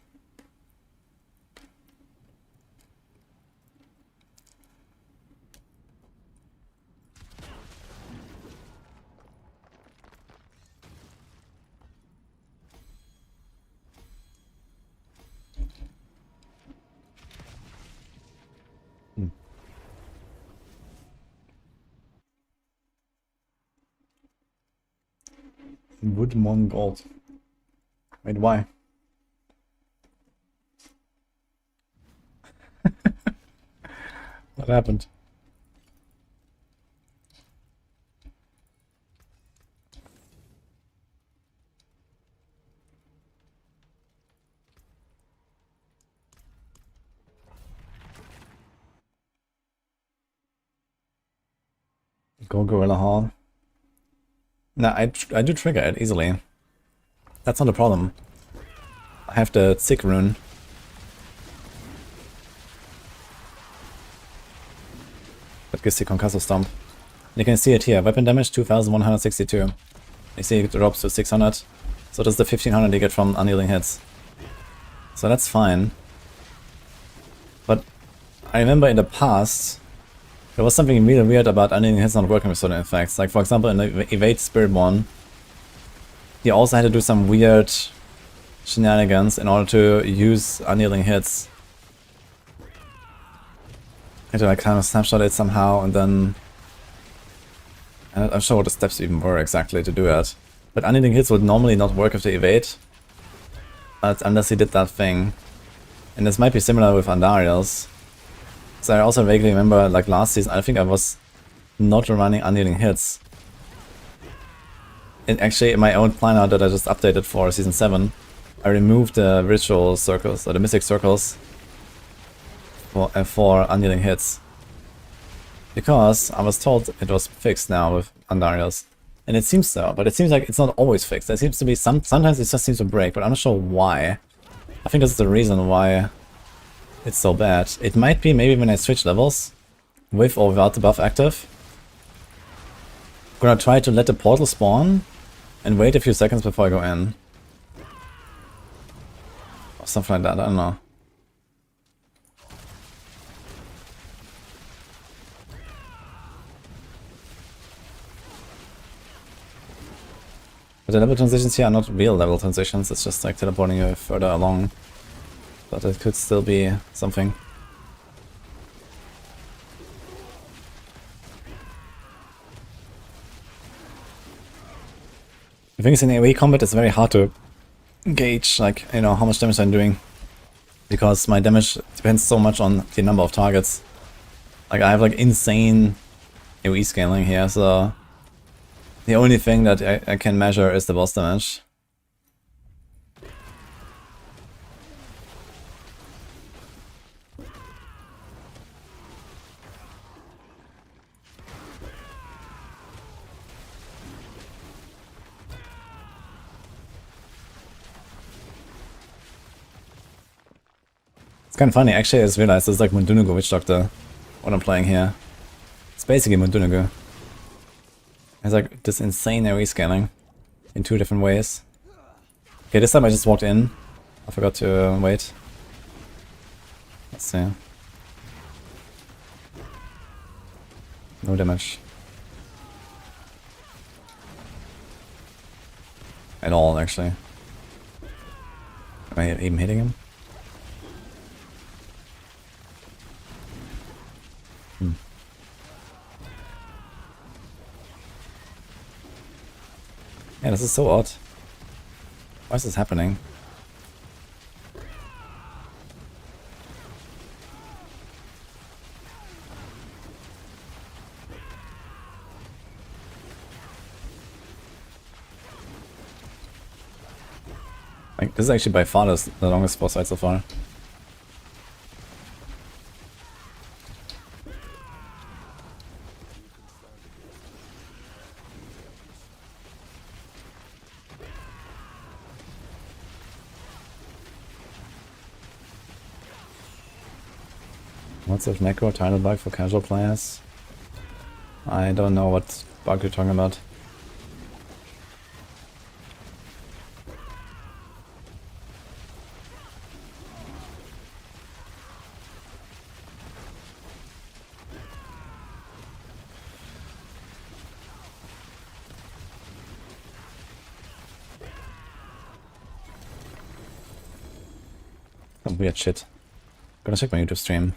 Woodmon Gold. Wait, why? What happened? Go Gorilla Hall. Nah, I do trigger it easily. That's not a problem. I have the Sick rune. That gives the Concussive Stomp. You can see it here. Weapon damage 2162. You see it drops to 600. So that's the 1500 you get from unyielding hits. So that's fine. But I remember in the past, there was something really weird about unyielding hits not working with certain effects. Like for example in the Evade Spiritborn, you also had to do some weird shenanigans in order to use unyielding hits. You had to like kind of snapshot it somehow and then... I'm not sure what the steps even were exactly to do that. But unyielding hits would normally not work with the evade. Unless he did that thing. And this might be similar with Andariel's. So I also vaguely remember, like last season, I think I was not running unyielding hits. And actually, in my own planner that I just updated for Season 7, I removed the ritual circles, or the mystic circles, for unyielding hits. Because I was told it was fixed now with Andariel's. And it seems so, but it seems like it's not always fixed. There seems to be sometimes it just seems to break, but I'm not sure why. I think that's the reason why it's so bad. It might be maybe when I switch levels, with or without the buff active. I'm gonna try to let the portal spawn and wait a few seconds before I go in. Or something like that, I don't know. But the level transitions here are not real level transitions, it's just like teleporting you further along. But it could still be something. The thing is, in AoE combat it's very hard to gauge, like, you know, how much damage I'm doing. Because my damage depends so much on the number of targets. Like, I have like insane AoE scaling here, so... The only thing that I can measure is the boss damage. It's kind of funny, actually I just realized it's like Mundunugu Witch Doctor, what I'm playing here. It's basically Mundunugu. It's like this insane AoE scaling in two different ways. Okay, this time I just walked in. I forgot to wait. Let's see. No damage. At all, actually. Am I even hitting him? Yeah, this is so odd. Why is this happening? Like, this is actually by far the longest boss fight so far. What's this macro title bug for casual players? I don't know what bug you're talking about. Some weird shit. Gonna check my YouTube stream.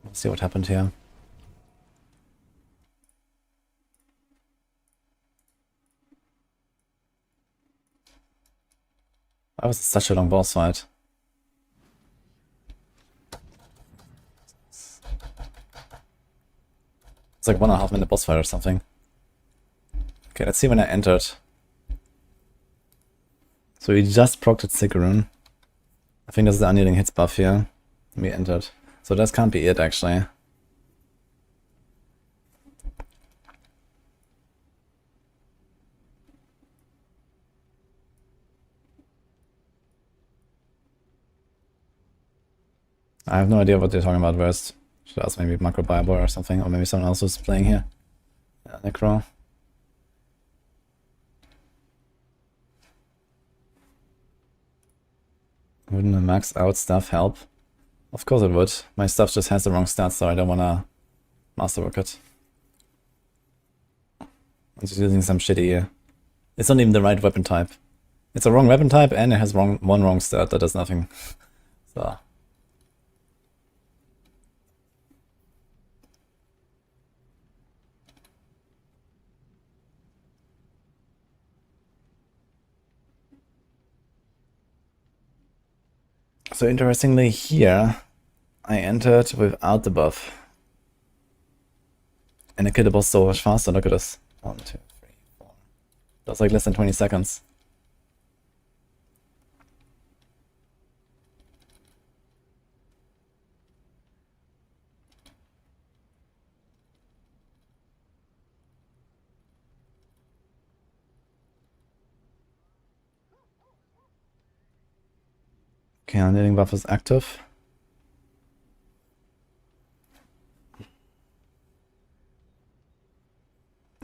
Let's see what happened here. Why was it such a long boss fight? It's like 1.5 minute boss fight or something. Okay, let's see when I entered. So he just procced Sigarun. I think this is the unyielding hits buff here. We entered. So this can't be it, actually. I have no idea what they're talking about first. Should ask maybe Macro Biobor or something, or maybe someone else who's playing here. Yeah, Necro. Wouldn't a max out stuff help? Of course it would. My stuff just has the wrong stats, so I don't wanna masterwork it. I'm just using some shitty... It's not even the right weapon type. It's a wrong weapon type and it has one wrong stat that does nothing. So... So interestingly here, I entered without the buff. And I killed the boss so much faster, look at this. 1, 2, 3, 4. That was like less than 20 seconds. Okay, unyielding buff is active.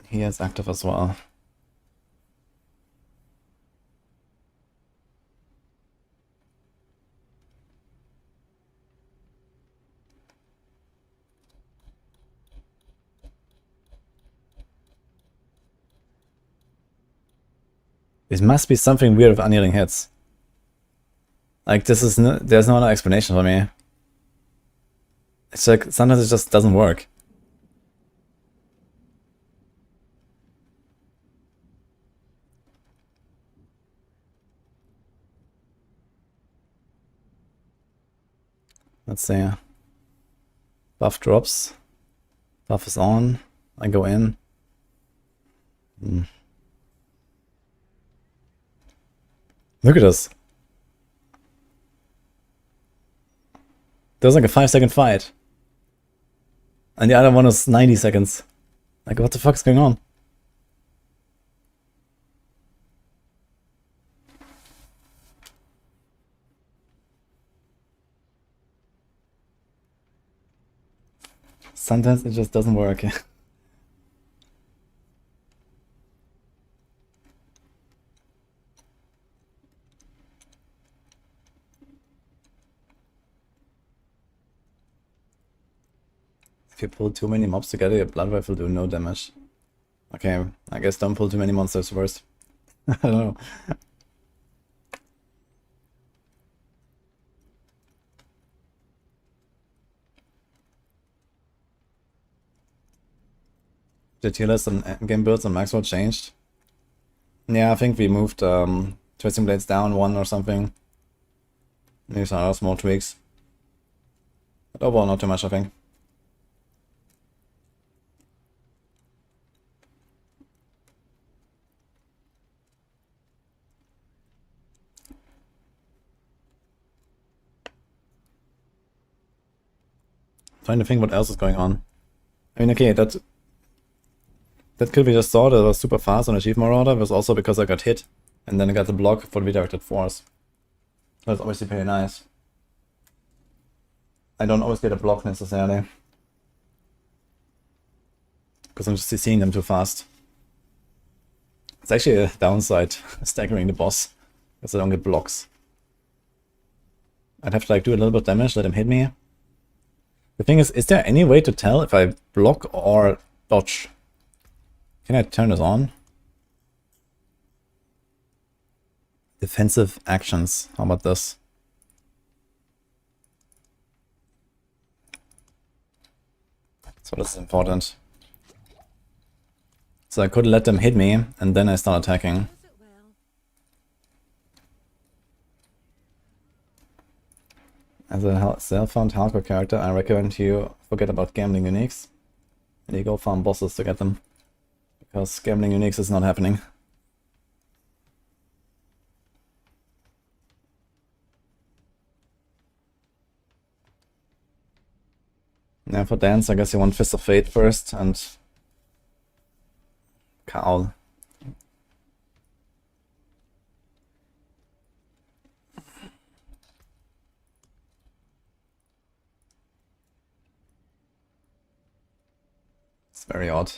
He is active as well. It must be something weird with unyielding hits. Like, this is no, there's no other explanation for me. It's like, sometimes it just doesn't work. Let's see. Buff drops. Buff is on. I go in. Look at this. There's like a 5-second fight. And the other one is 90 seconds. Like, what the fuck's going on? Sometimes it just doesn't work. If you pull too many mobs together, your blood wave will do no damage. Okay, I guess don't pull too many monsters first. I don't know. Did healers and game builds on Maxwell changed? Yeah, I think we moved Twisting Blades down one or something. Maybe some other small tweaks. But overall, not too much, I think. Trying to think what else is going on. I mean, okay, that kill we just saw that was super fast on Achieve Marauder was also because I got hit, and then I got the block for the redirected force. That's obviously pretty nice. I don't always get a block necessarily, because I'm just seeing them too fast. It's actually a downside, staggering the boss, because I don't get blocks. I'd have to like do a little bit of damage, let him hit me. The thing is there any way to tell if I block or dodge? Can I turn this on? Defensive actions, how about this? So this is important. So I could let them hit me, and then I start attacking. As a self-found hardcore character, I recommend you forget about gambling uniques, and you go farm bosses to get them. Because gambling uniques is not happening. Yeah, for dance, I guess you want Fist of Fate first, and Cowl. It's very odd.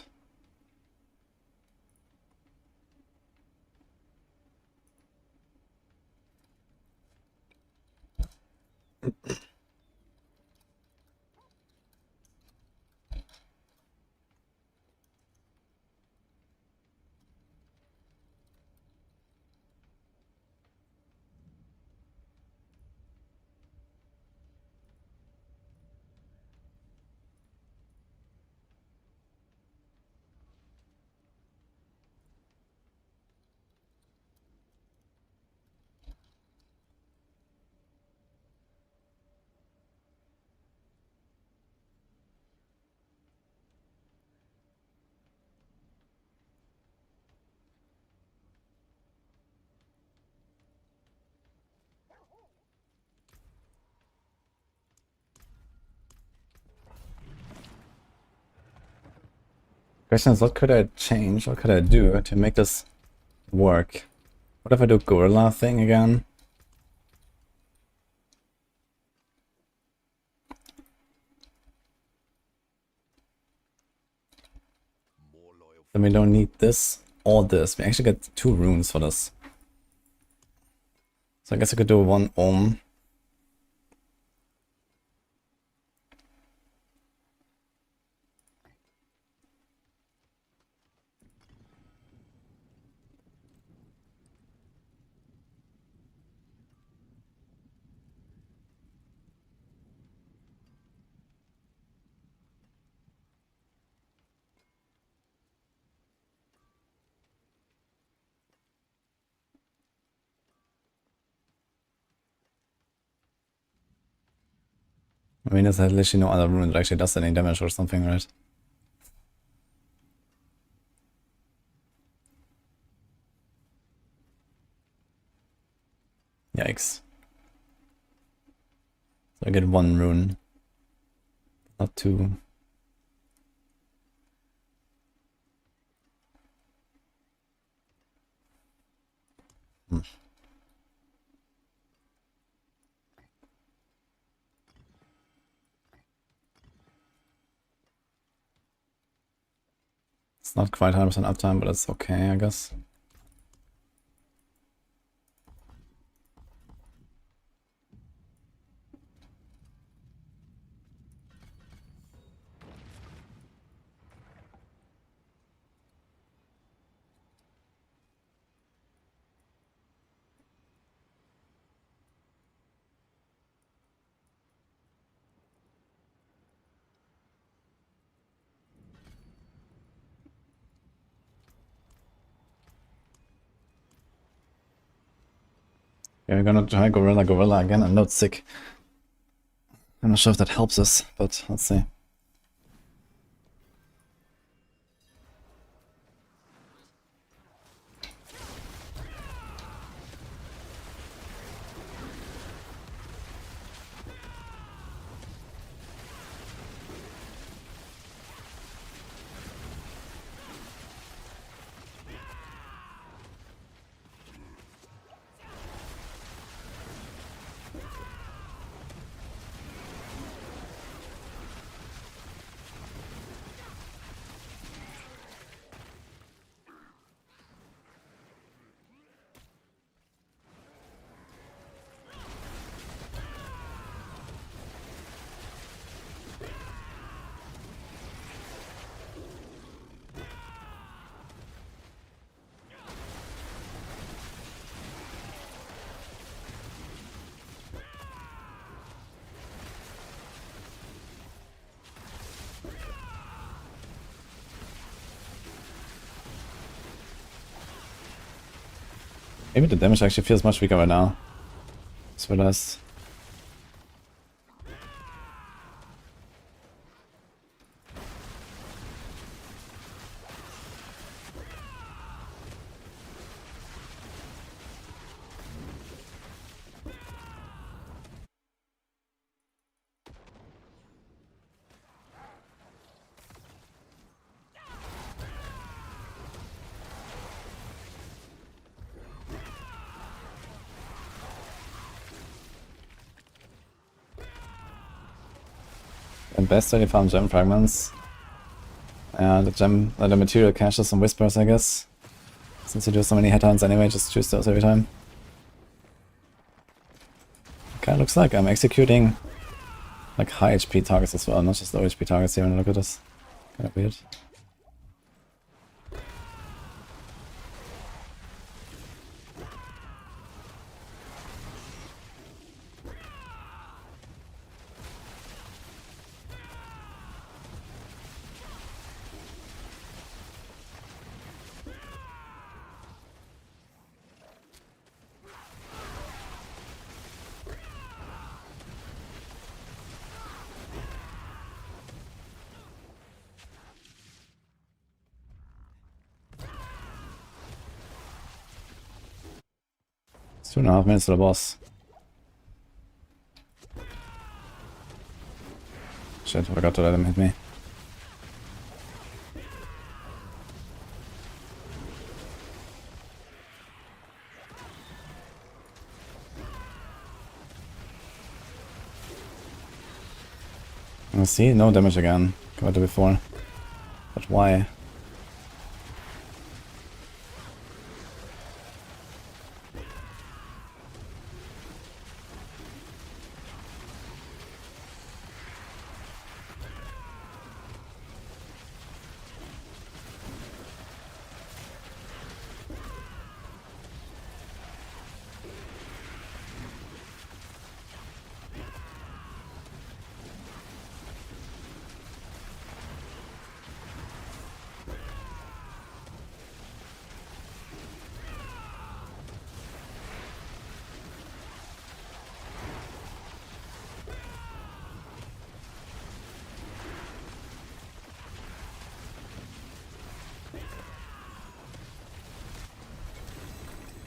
Question is, what could I change? What could I do to make this work? What if I do gorilla thing again? Then we don't need this or this. We actually get 2 runes for this. So I guess I could do 1 ohm. I mean, there's literally no other rune that actually does any damage or something, right? Yikes. So I get 1 rune, not 2. It's not quite 100% uptime, but it's okay, I guess. Yeah, we're gonna try Gorilla again. I know it's sick. I'm not sure if that helps us, but let's see. Maybe the damage actually feels much weaker right now. Just realized. At best, I farm gem fragments. The material caches and whispers, I guess. Since you do so many headhunts anyway, just choose those every time. Kinda looks like I'm executing like high HP targets as well, not just low HP targets here when I look at this. Kinda weird. It's 2.5 minutes to the boss. Shit, I forgot to let him hit me. I see, no damage again, compared to before. But why?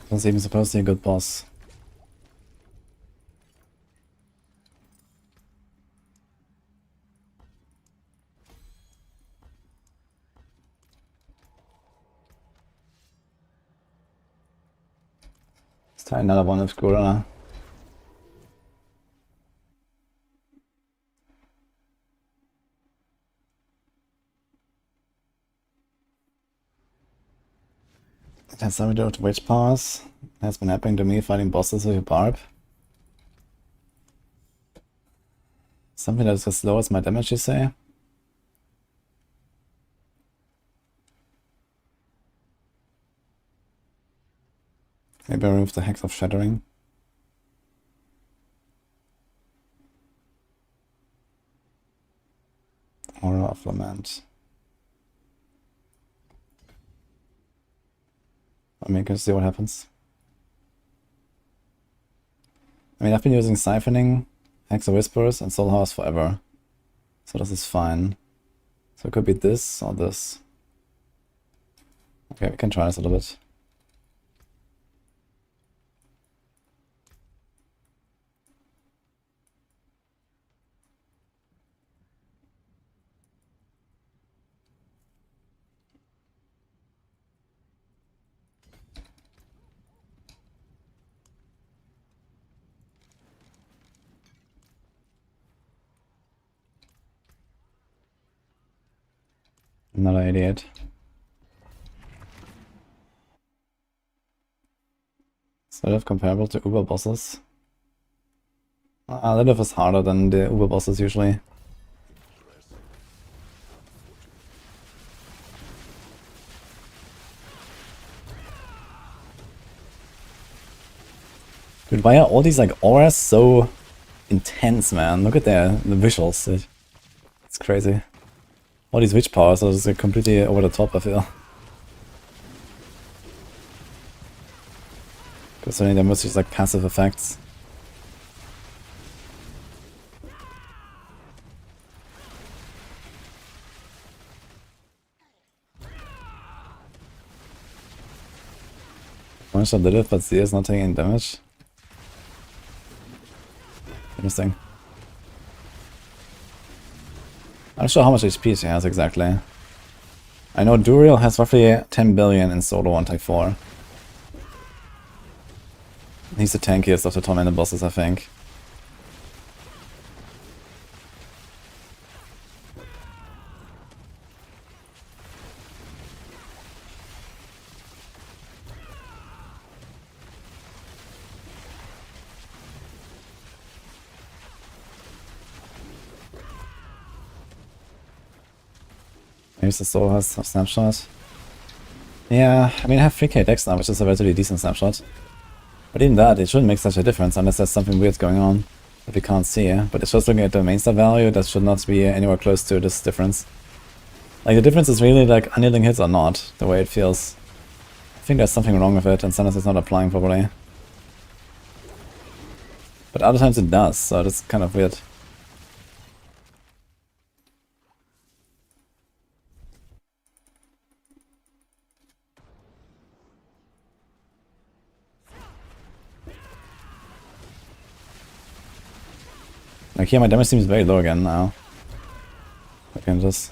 That's even supposed to be a good boss. Let's try another one with Gorilla. It has something to do with witch powers. It has been happening to me fighting bosses with a barb. Something that just lowers my damage, you say? Maybe I remove the Hex of Shattering. Aura of Lament. I mean, can see what happens. I mean, I've been using Siphoning, Hex of Whispers, and Soul House forever. So this is fine. So it could be this or this. Okay, we can try this a little bit. Another 88. Sort of comparable to Uber bosses. Lilith is harder than the Uber bosses usually. Dude, why are all these like auras so intense, man? Look at the visuals. It's crazy. All these witch powers are just like, completely over the top, I feel. Considering they're mostly just like passive effects. One shot Lilith, but Z is not taking any damage. Interesting. I'm not sure how much HP she has exactly. I know Duriel has roughly 10 billion in solo on Type 4. He's the tankiest of the tormented bosses, I think. Here's the soul has a snapshot. Yeah, I mean I have 3k dex now, which is a relatively decent snapshot. But even that, it shouldn't make such a difference unless there's something weird going on that we can't see. But it's just looking at the main stat value, that should not be anywhere close to this difference. Like the difference is really like unyielding hits or not, the way it feels. I think there's something wrong with it and sometimes it's not applying properly. But other times it does, so that's kind of weird. Like here my damage seems very low again now. I can just...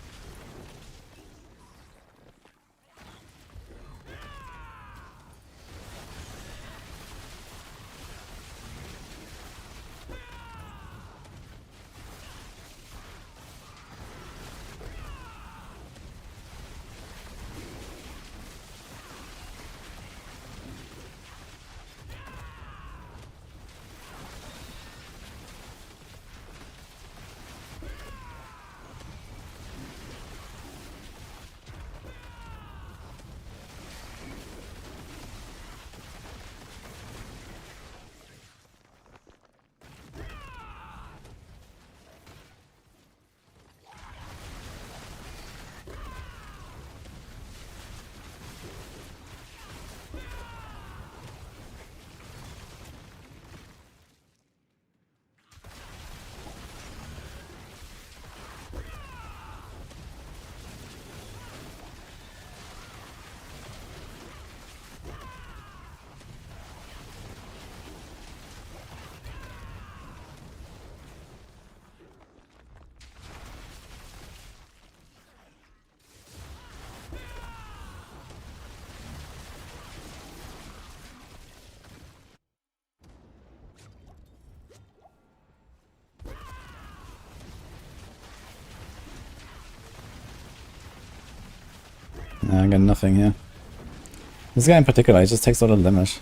I got nothing here. This guy in particular, he just takes a lot of damage.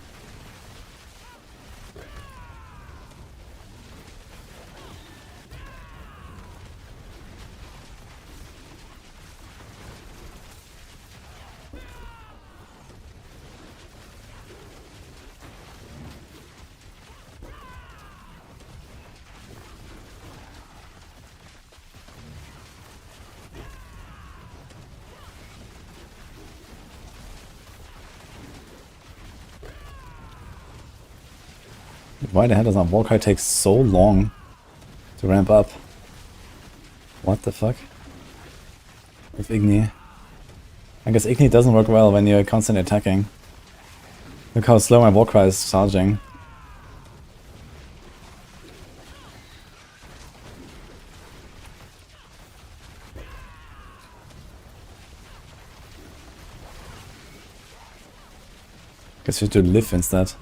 Why the hell does our Warcry take so long to ramp up? What the fuck? With Igni. I guess Igni doesn't work well when you're constantly attacking. Look how slow my Warcry is charging. Guess we should live instead.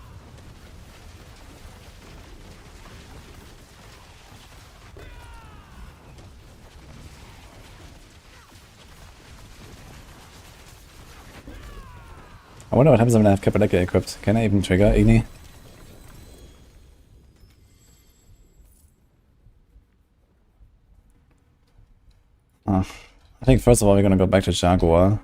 I wonder what happens when I have Kappadeka equipped. Can I even trigger Igni? I think first of all we're gonna go back to Jaguar.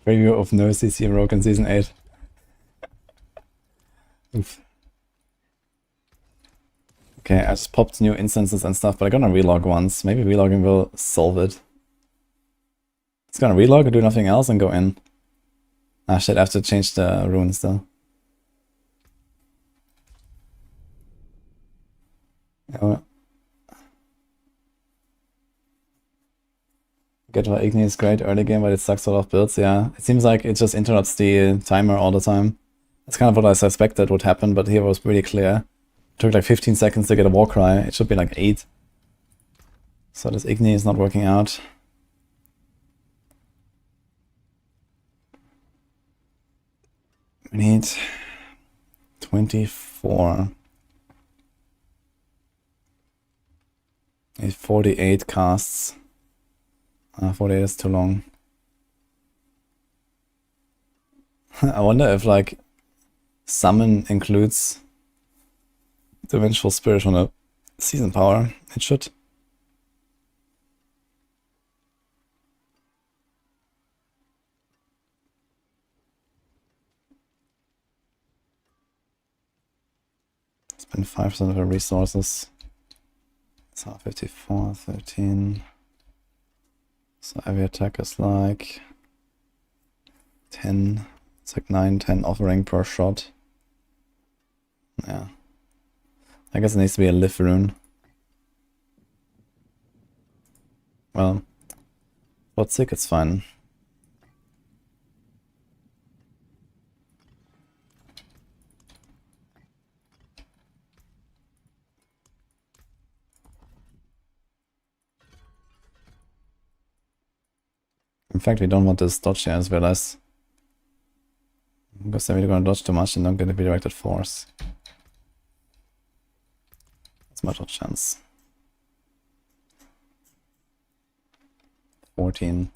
Preview of no CC Rogue in Season 8. Oof. Okay, I just popped new instances and stuff, but I'm gonna relog once. Maybe relogging will solve it. It's gonna relog and do nothing else and go in. Ah shit, I have to change the runes though. Yeah. Get why Igni is great early game, but it sucks a lot of builds, yeah. It seems like it just interrupts the timer all the time. That's kind of what I suspected would happen, but here it was pretty clear. It took like 15 seconds to get a Warcry. It should be like 8. So this Igni is not working out. We need 24. Need 48 casts. 48 is too long. I wonder if like summon includes the Vengeful Spirit on a season power. It should. Spend 5% of the resources. So 54, 13. So every attack is like 10. It's like 9, 10 offering per shot. Yeah. I guess it needs to be a live rune. Well, what's sick, it's fine. In fact, we don't want this dodge here as well as. Because then we're gonna dodge too much and don't get a redirected force. That's my dodge chance. 14.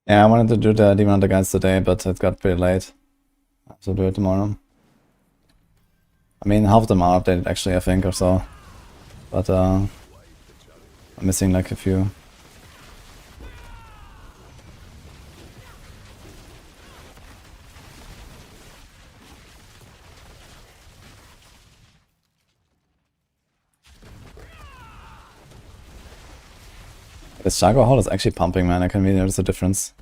Yeah, I wanted to do the Demon Hunter guides today, but it got pretty late. So do it tomorrow. I mean, half of them are updated actually, I think, or so. But I'm missing like a few. This Jaguar Hall is actually pumping, man. I can really notice a difference.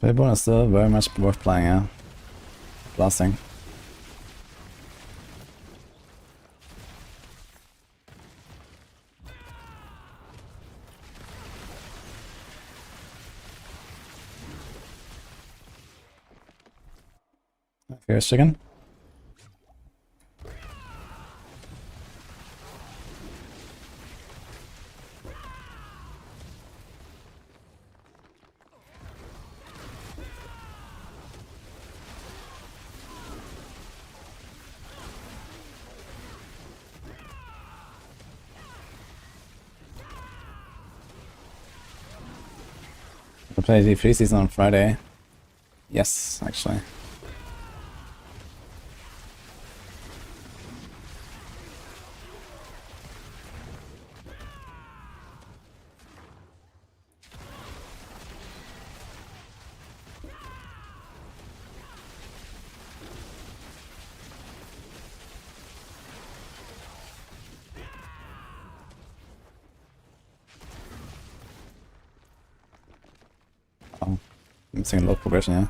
Spiritborn is still very much worth playing, yeah. Blasting. Here's chicken. We'll play the free season on Friday. Yes, actually. Oh, I'm seeing low progression, yeah.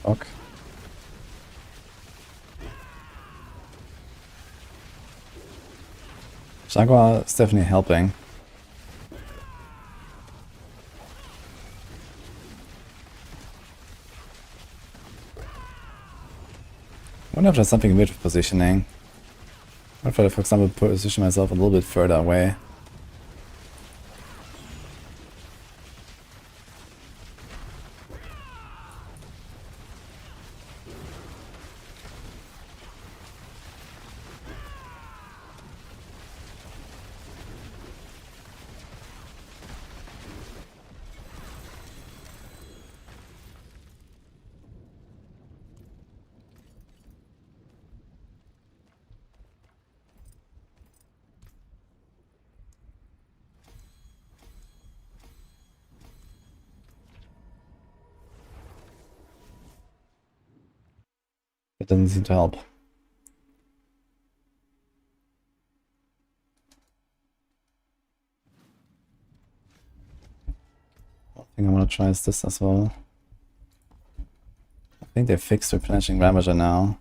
Fuck. Jaguar is definitely helping. I wonder if there's something weird with positioning. What if I, for example, position myself a little bit further away? It doesn't seem to help. I think I want to try this as well. I think they fixed replenishing Ravager now.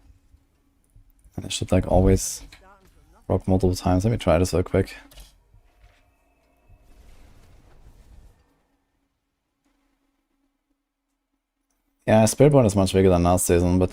And it should like always proc multiple times. Let me try this real quick. Yeah, Spiritborn is much bigger than last season, but